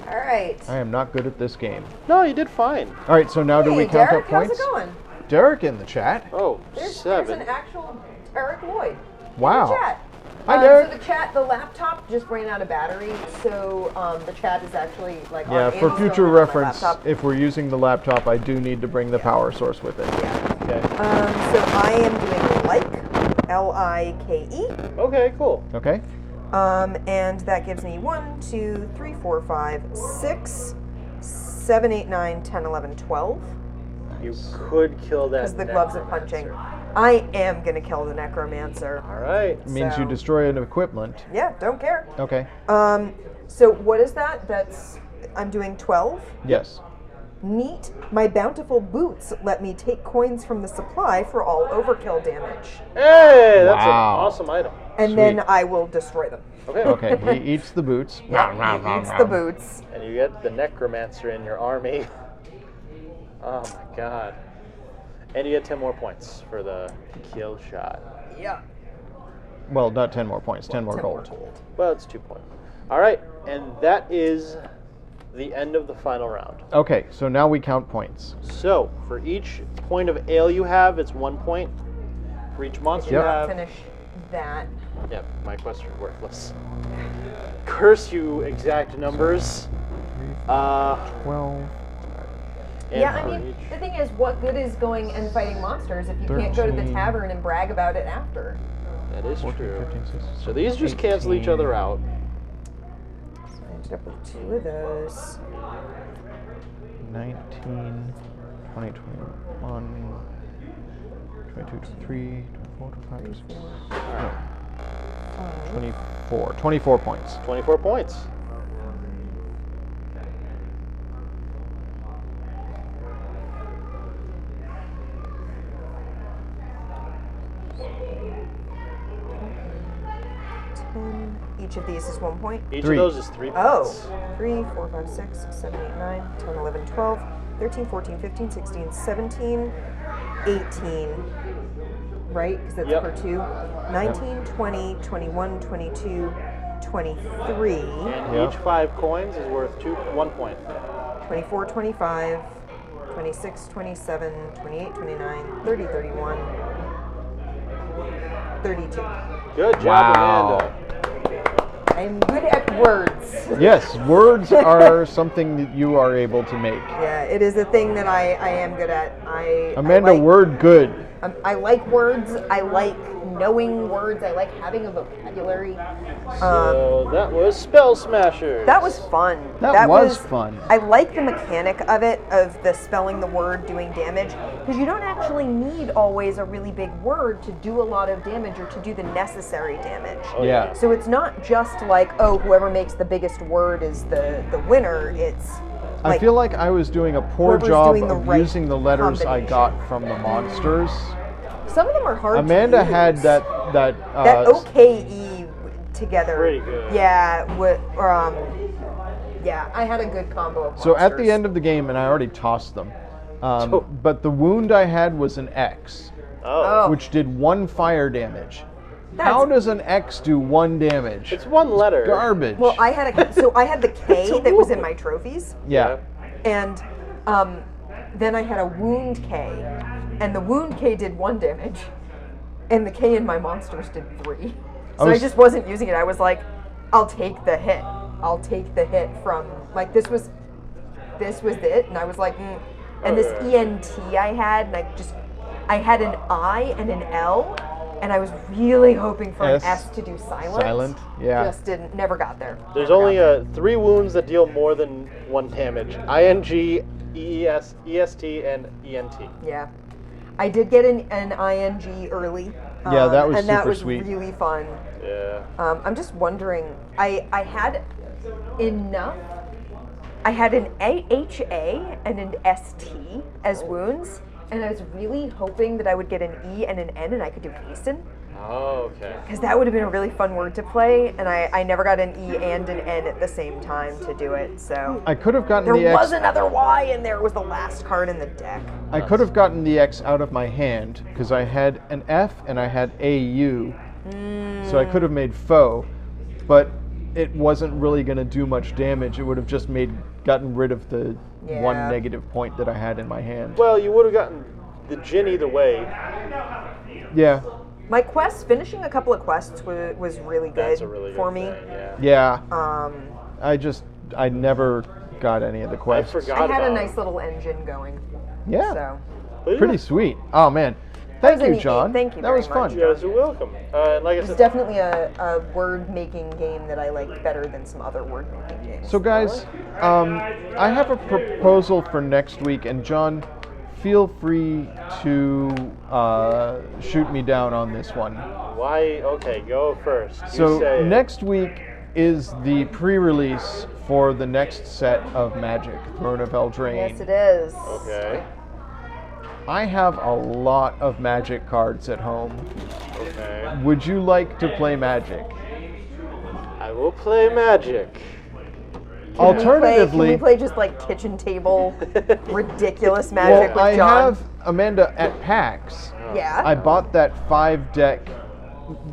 All right. I am not good at this game. No, you did fine. All right, so now do we Hey, count Derek, up points? how's it going? Derek in the chat. Oh, There's 7. an actual Derek Lloyd. Wow. In the chat. Hi, Derek. So the laptop just ran out of battery, so the chat is actually like Yeah, on for Andy's future phone and on my reference, laptop. if we're using the laptop, I do need to bring the power source with it. Yeah. Okay. So I am doing Like, Okay, cool. Okay? and that gives me 1, 2, 3, 4, 5, 6, 7, 8, 9, 10, 11, 12. You could kill that. Because the gloves of punching. necromancer. I am gonna kill the necromancer. All right. Means you So- destroy an equipment. Yeah, don't care. Okay. So what is that? I'm doing 12. Yes. Neat. My bountiful boots let me take coins from the supply for all overkill damage. Hey, that's Wow. an awesome item. And Sweet. then I will destroy them. Okay. Okay, he eats the boots. He eats the boots. And you get the necromancer in your army. Oh my god. And you get 10 more points for the kill shot. Yeah. Well, not 10 more points, 10 more 10 more gold. gold. Well, it's 2 points. All right, and that is the end of the final round. Okay, so now we count points. So, for each point of ale you have, it's 1 point. For each monster Yep. you have, Finish that. yep, my quest is worthless. Curse you, exact numbers. 12. And Yeah, I for mean, each- the thing is, what good is going and fighting monsters if you can't go to the 13. tavern and brag about it after? that is 14, true. 15, 16, So these just cancel each other 18, out. I ended up with 2 of those. 19, 20, 21, 22, 23, 24, 25, 26, no, 24. 24 points. 24 points. Each of these is 1 point. Each 3. of those is 3 Oh, points. 3, 4, 5, 6, 7, 8, 9, 10, 11, 12, 13, 14, 15, 16, 17, 18. Right? Because that's Yep. per 2. 19, 20, 21, 22, 23, And Yeah. each 5 coins is worth 1 point. 24, 25, 26, 27, 28, 29, 30, 31, 32. Good job, Wow. Amanda. I'm good at words. Yes, words are something that you are able to make. Yeah, it is a thing that I am good at. Amanda, I like, word good. I like words. I like knowing words. I like having a vocabulary. So that was Spell Smashers. That was fun. That was fun. I like the mechanic of it, of the spelling the word doing damage, because you don't actually need always a really big word to do a lot of damage or to do the necessary damage. Yeah. So it's not just like, oh, whoever makes the biggest word is the winner. It's I feel like I was doing a poor whoever's job doing the of right using the letters I combination. got from the monsters. Some of them are hard Amanda to use. had that that OKE together. Pretty good. Yeah, yeah, I had a good combo of So at the monsters. end of the game, and I already tossed them, but the wound I had was an X, Oh. which did 1 fire damage. That's- How does an X do 1 damage? It's one letter. Garbage. Well, I had the K that was in my trophies, yeah. and then I had a wound K, and the wound K did 1 damage, and the K in my monsters did 3. So I just wasn't using it. I was like, I'll take the hit. I'll take the hit from like this was it, and I was like, and this ENT I had, and I had an I and an L. And I was really hoping for an S to do silent. Silent, yeah. Just never got there. There's only 3 wounds that deal more than 1 damage. ING, EES, EST, and ENT. Yeah. I did get an ING early. Yeah, that was and that super was sweet. really fun. Yeah. I'm just wondering, I had enough. I had an HA and an ST as wounds. And I was really hoping that I would get an E and an N and I could do hasten. Oh, okay. Because that would have been a really fun word to play. And I never got an E and an N at the same time to do it. So I could have gotten there the X. was another Y and there was the last card in the deck. I could have gotten the X out of my hand because I had an F and I had AU, so I could have made foe, but it wasn't really going to do much damage. It would have just gotten rid of the 1 Yeah. negative point that I had in my hand. Well, you would have gotten the Djinn either way. Yeah, My quest, finishing a couple of quests was really good That's a really for good me. thing, yeah. I never got any of the I quests. forgot I had about a nice little engine going. Yeah, So pretty sweet. Oh man, thank was a you, neat John. game. Thank you That very was much. fun. You guys are welcome. And like I it's said, definitely a word-making game that I like better than some other word-making games. So guys, I have a proposal for next week, and John, feel free to shoot me down on this one. why? Okay, go first. You So say it. next week is the pre-release for the next set of Magic, Throne of Eldraine. Yes, it is. Okay. I have a lot of Magic cards at home. Okay. Would you like to play Magic? I will play Magic. Alternatively, Can we play just like kitchen table, ridiculous Magic well, I with John? have Amanda at PAX. Yeah. I bought that 5-deck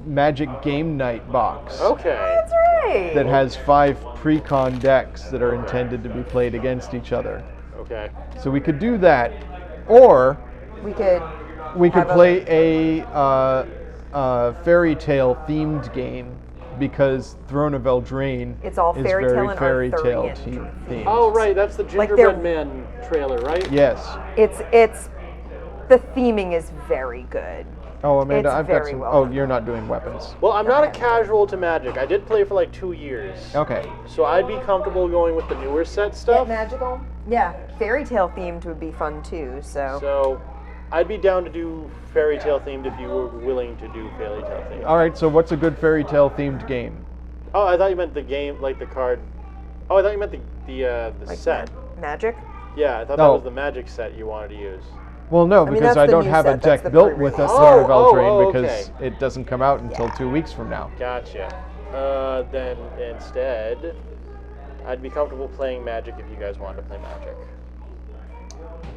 Magic Game Night box Okay. That's right. that has 5 pre-con decks that are intended to be played against each other. Okay. So we could do that, or we could. we could have a- play a fairy tale themed game, because Throne of Eldraine It's all is fairy very tale and fairy tale Arthurian themed. Oh, right. That's the Like Gingerbread they're- Man trailer, right? Yes. It's the theming is very good. Oh, Amanda, It's I've got very some. well Oh, done. you're not doing weapons. Well, I'm not a casual to Magic. I did play for like 2 years. Okay. So I'd be comfortable going with the newer set Get stuff. magical. Yeah, fairy tale themed would be fun too. So I'd be down to do fairy tale themed if you were willing to do fairy tale themed. All right. So what's a good fairy tale themed game? Oh, I thought you meant the game, like the card. Oh, I thought you meant the like set. Magic. Yeah, I thought No. that was the Magic set you wanted to use. Well, no, mean, because that's I the don't new have a set, that's deck the built with a pre-release. Throne of Oh, Eldraine oh, because okay. it doesn't come out until 2 weeks from now. Gotcha. Then instead, I'd be comfortable playing Magic if you guys wanted to play Magic.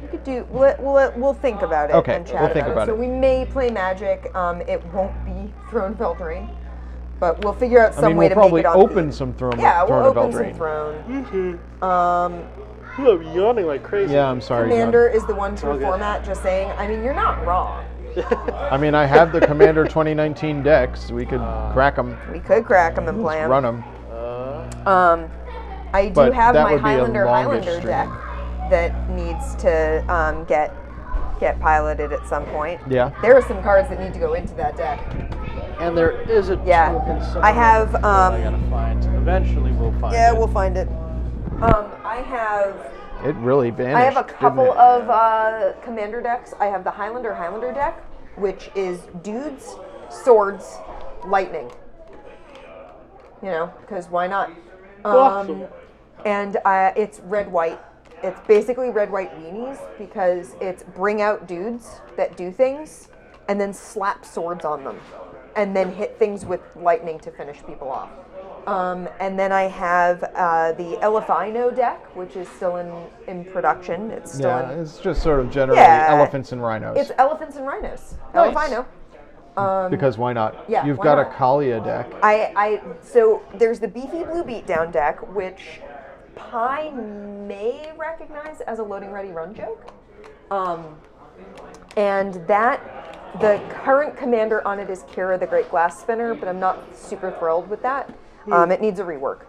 We could do. We'll think about it. Okay, and chat we'll think about So it. we may play Magic. It won't be Throne of Eldraine, but we'll figure out some I mean, way we'll to probably make it on open theme. some Throne, Yeah, Throne we'll of open Eldraine. some Throne. Ooh, I'm yawning like crazy. Yeah, I'm sorry, Commander is the one true Okay. format. Just saying. I mean, you're not wrong. John. I mean, I have the Commander 2019 decks. We could crack them, We could crack them and play them. run them. I do But have that my would be a Highlander longish deck stream. that needs to get get piloted at some point. Yeah. There are some cards that need to go into that deck. And there is a Yeah. token somewhere I have, that I gotta find. Eventually we'll find it. Yeah, we'll find it. I have It really vanished. I have a didn't couple it? of commander decks. I have the Highlander deck, which is dudes, swords, lightning. You know, because why not? Awesome. And it's red-white. It's basically red-white weenies because it's bring out dudes that do things and then slap swords on them and then hit things with lightning to finish people off. And then I have the Elefino deck, which is still in production. It's still Yeah, in, it's just sort of generally Yeah. elephants and rhinos. it's elephants and rhinos. Nice. Elefino. Because why not? yeah, You've why got not? a Kalia deck. So there's the Beefy Blue Beatdown deck, which Pi may recognize as a loading ready run joke. And the current commander on it is Kira the Great Glass Spinner, but I'm not super thrilled with that. It needs a rework.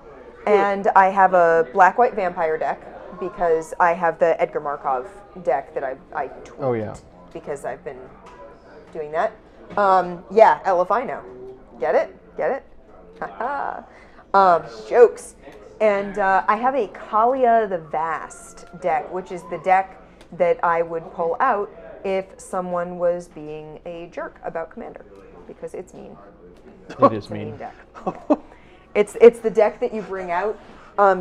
And I have a black-white vampire deck because I have the Edgar Markov deck that I tweaked Oh, yeah. because I've been doing that. Yeah, Elefino. Get it? Get it? Jokes. And I have a Kalia the Vast deck, which is the deck that I would pull out if someone was being a jerk about Commander, because it's mean. It is It's a mean. deck. It's the deck that you bring out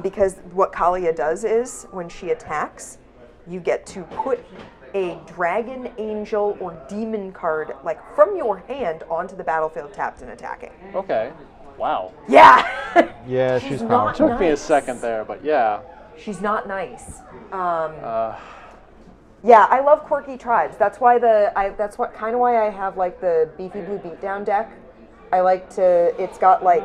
because what Kalia does is when she attacks, you get to put a dragon, angel, or demon card like from your hand onto the battlefield tapped and attacking. Okay. Wow. Yeah. Yeah, she's not powerful. Took me a Nice. second there, but yeah. She's not nice. Yeah, I love quirky tribes. That's why that's what kind of why I have like the Beefy Blue Beatdown deck. I like to. It's got like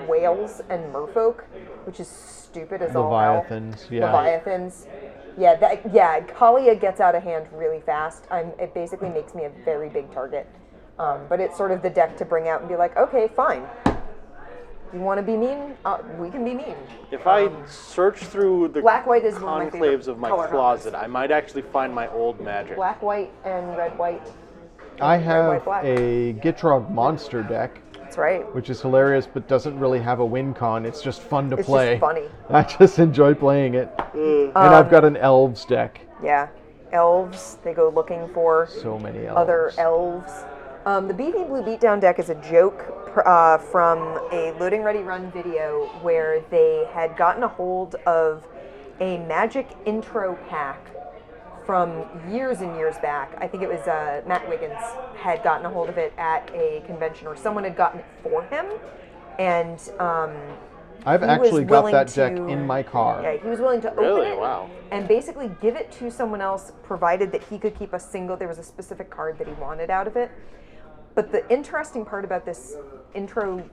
whales and merfolk, which is stupid as all hell. Leviathans, yeah. Leviathans. Yeah, Kalia gets out of hand really fast. It basically makes me a very big target. But it's sort of the deck to bring out and be like, okay, fine. You want to be mean? We can be mean. If I search through the Black-white is one of my favorite conclaves of my color closet, I might actually find my old magic. Black, white, and red, white. I white, have black. a Gitrog monster deck, That's right. which is hilarious, but doesn't really have a win con. It's just fun to It's play. just funny. I just enjoy playing it. And I've got an elves deck. Yeah. Elves, they go looking for So many elves. other elves. The Beefy Blue Beatdown deck is a joke from a Loading Ready Run video where they had gotten a hold of a Magic intro pack from years and years back. I think it was Matt Wiggins had gotten a hold of it at a convention, or someone had gotten it for him. And I've he was actually got willing that deck to- in my car. yeah, he was willing to open Really? it Wow. and basically give it to someone else, provided that he could keep a single. There was a specific card that he wanted out of it. But the interesting part about this intro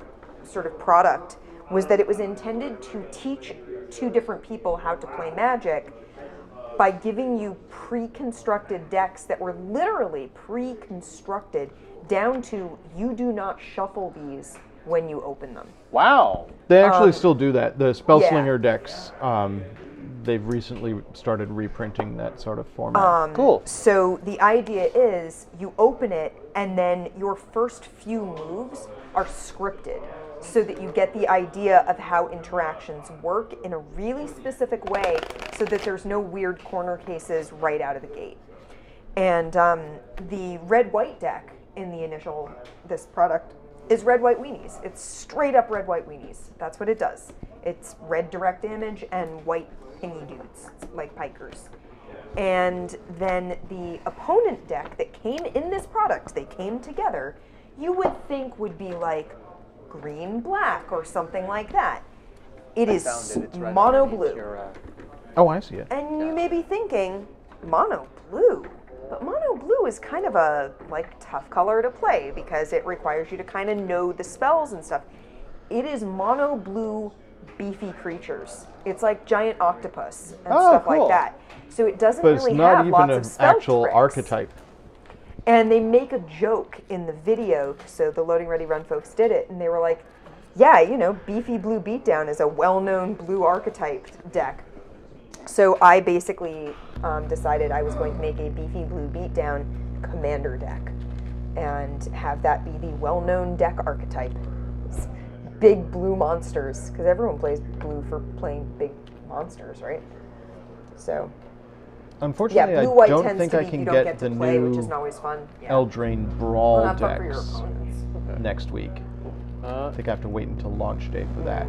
sort of product was that it was intended to teach two different people how to play Magic by giving you pre-constructed decks that were literally pre-constructed down to you do not shuffle these when you open them. Wow. They actually still do that. The Spellslinger yeah. decks, they've recently started reprinting that sort of format. Cool. So the idea is you open it and then your first few moves are scripted so that you get the idea of how interactions work in a really specific way so that there's no weird corner cases right out of the gate. And the red-white deck in the initial, this product, is red-white weenies. It's straight up red-white weenies. That's what it does. It's red direct damage and white pingy dudes, like pikers. And then the opponent deck that came in this product, they came together, you would think would be like green-black or something like that. It is Found it. It's right mono underneath blue. your, Oh, I see it. And you may be thinking, mono blue. But mono blue is kind of a tough color to play because it requires you to kind of know the spells and stuff. It is mono blue beefy creatures. It's like giant octopus and stuff cool. like that. So it doesn't But it's really not have even lots an of spell actual tricks. archetype. And they make a joke in the video, so the Loading Ready Run folks did it, and they were like, yeah, Beefy Blue Beatdown is a well-known blue archetype deck. So I basically decided I was going to make a beefy blue beatdown commander deck and have that be the well-known deck archetype. It's big blue monsters, because everyone plays blue for playing big monsters, right? So Unfortunately, yeah, blue I white don't tends think to I be can you don't get get the to play, which new isn't always fun. Yeah. Eldraine Brawl Well, not fun for your decks opponents. next week. I think I have to wait until launch day for that.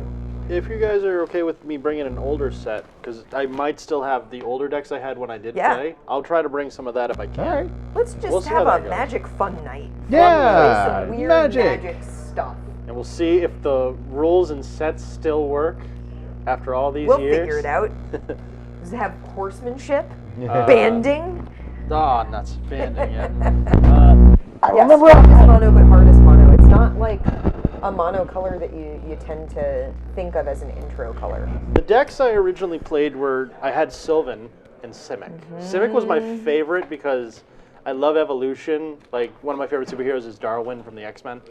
If you guys are okay with me bringing an older set, because I might still have the older decks I had when I did Yeah. play, I'll try to bring some of that if I can. All right. Let's just We'll see have how a that goes. magic fun night. Yeah, Play some weird magic. stuff. And we'll see if the rules and sets still work after all these We'll years. figure it out. Does it have horsemanship? Yeah. Banding? Oh, nuts. Banding, yeah. Yes, strongest mono, but hardest mono. It's not like a mono color that you tend to think of as an intro color. The decks I originally played were, I had Sylvan and Simic. Simic was my favorite because I love evolution. Like, one of my favorite superheroes is Darwin from the X-Men.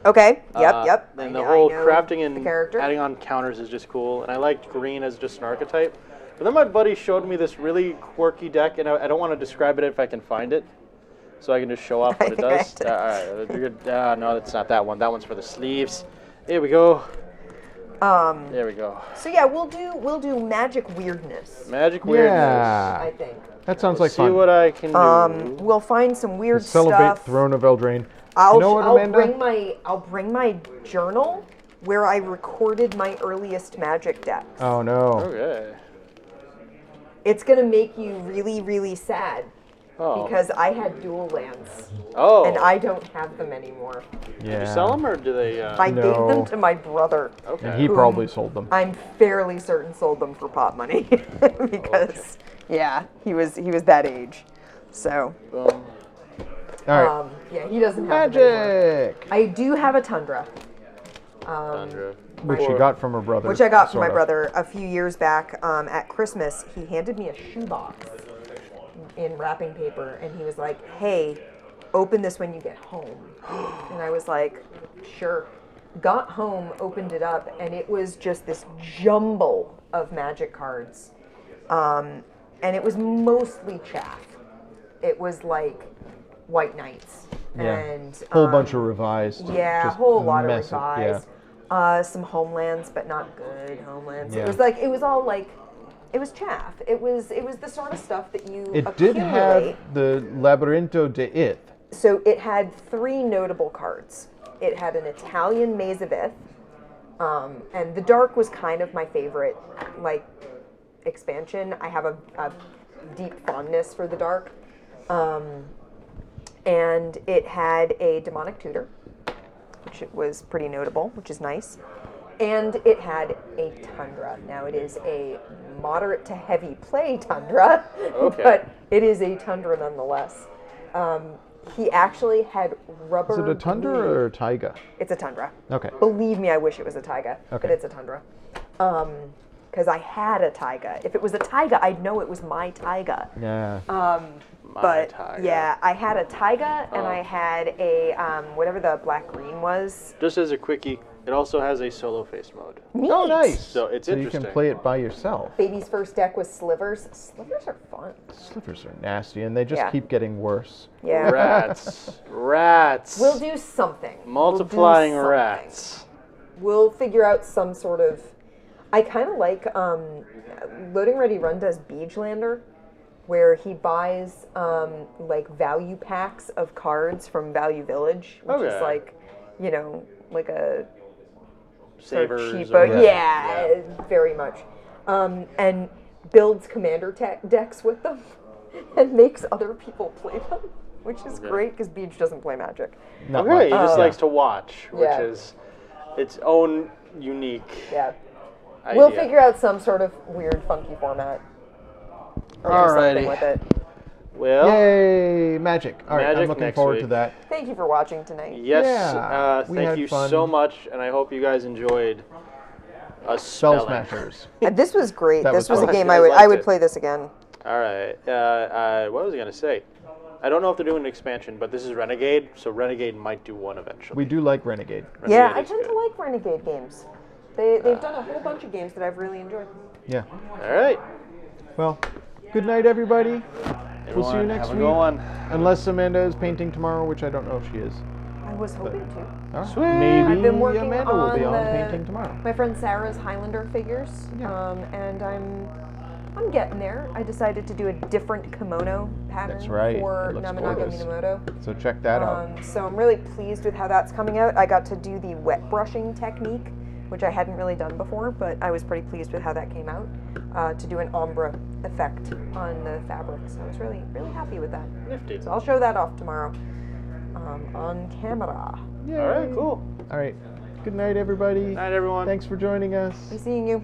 Okay. Yep. And the I whole know crafting and the character. adding on counters is just cool. And I liked green as just an archetype. But then my buddy showed me this really quirky deck, and I don't want to describe it if I can find it. So I can just show off what it think I does. did. All right. No, that's not that one. That one's for the sleeves. Here we go. There we go. So yeah, we'll do magic weirdness. Magic weirdness. Yeah. I think. That sounds like See fun. what I can do. We'll find some weird Celebrate stuff. Throne of Eldraine. I'll You know what, Amanda? I'll bring my journal where I recorded my earliest magic decks. Oh no. Okay. It's gonna make you really, really sad Oh. because I had dual lands Oh. and I don't have them anymore. Yeah. Did you sell them or do they? I gave No. them to my brother. Okay. And he probably sold them. I'm fairly certain sold them for pot money because yeah, he was that age. So Boom. All right. yeah, he doesn't have them anymore. Magic. I do have a Tundra. Sandra. Which she got from her brother. Which I got from sort my of. brother a few years back at Christmas. He handed me a shoebox in wrapping paper, and he was like, "Hey, open this when you get home." And I was like, "Sure." Got home, opened it up, and it was just this jumble of magic cards. And it was mostly chaff. It was like White Knights. Yeah. And Whole bunch of revised. yeah, a just whole lot of massive, revised. Some homelands, but not good homelands. Yeah. It was all like, it was chaff. It was the sort of stuff that you It did accumulate. have the Labyrinto de Ith. So it had 3 notable cards. It had an Italian Maze of Ith, and the Dark was kind of my favorite, like, expansion. I have a deep fondness for the Dark. And it had a Demonic Tutor, which was pretty notable, which is nice. And it had a Tundra. Now it is a moderate to heavy play Tundra, Okay. but it is a Tundra nonetheless. He actually had rubber. Is it a Tundra glue. or a Taiga? It's a Tundra. Okay. Believe me, I wish it was a Taiga, but Okay. it's a Tundra. Because I had a Taiga. If it was a Taiga, I'd know it was my Taiga. Yeah. But Taiga. yeah, I had a Taiga and I had a whatever the black green was. Just as a quickie, it also has a solo face mode. Oh, nice. So it's so interesting. you can play it by yourself. Baby's first deck was Slivers. Slivers are fun. Slivers are nasty, and they just Yeah. keep getting worse. Yeah. Rats. We'll do something. Multiplying We'll do something. rats. We'll figure out some sort of. I kind of like Loading Ready Run does Beegelander, where he buys like value packs of cards from Value Village, which Okay. is like, you know, like a Savers. cheapo. or- Yeah, very much. And builds commander decks with them and makes other people play them, which is Okay. great because Beach doesn't play Magic. Not Okay, he much. just likes to watch, which Yeah. is its own unique Yeah. idea. We'll figure out some sort of weird, funky format. Or do something Alrighty. with it. Well, Yay, Magic. All right, I'm Magic looking next forward to week. that. Thank you for watching tonight. yes, Yeah, we thank had you fun. so much, and I hope you guys enjoyed us Spell spelling. Smashers. And this was great. That This was was a fun. game You I guys would liked it. play this again. All right. What was I gonna say? I don't know if they're doing an expansion, but this is Renegade, so Renegade might do one eventually. We do like Renegade. Yeah, Renegade I is tend to good. like Renegade games. They've done a whole bunch of games that I've really enjoyed. Yeah. All right. Well, good night, everybody. We'll see you Everyone, next have week. a good one. Unless Amanda is painting tomorrow, which I don't know if she is. I was hoping to. All right. Sweet. Maybe I've been working Amanda will be on on the- painting tomorrow. My friend Sarah's Highlander figures, Yeah. and I'm getting there. I decided to do a different kimono pattern That's right. for It looks Nobunaga gorgeous. Minamoto. So check that out. So I'm really pleased with how that's coming out. I got to do the wet brushing technique, which I hadn't really done before, but I was pretty pleased with how that came out, to do an ombre effect on the fabric. So I was really, really happy with that. Nifty. So I'll show that off tomorrow on camera. All right, cool. All right. Good night, everybody. Night, everyone. Thanks for joining us. Be seeing you.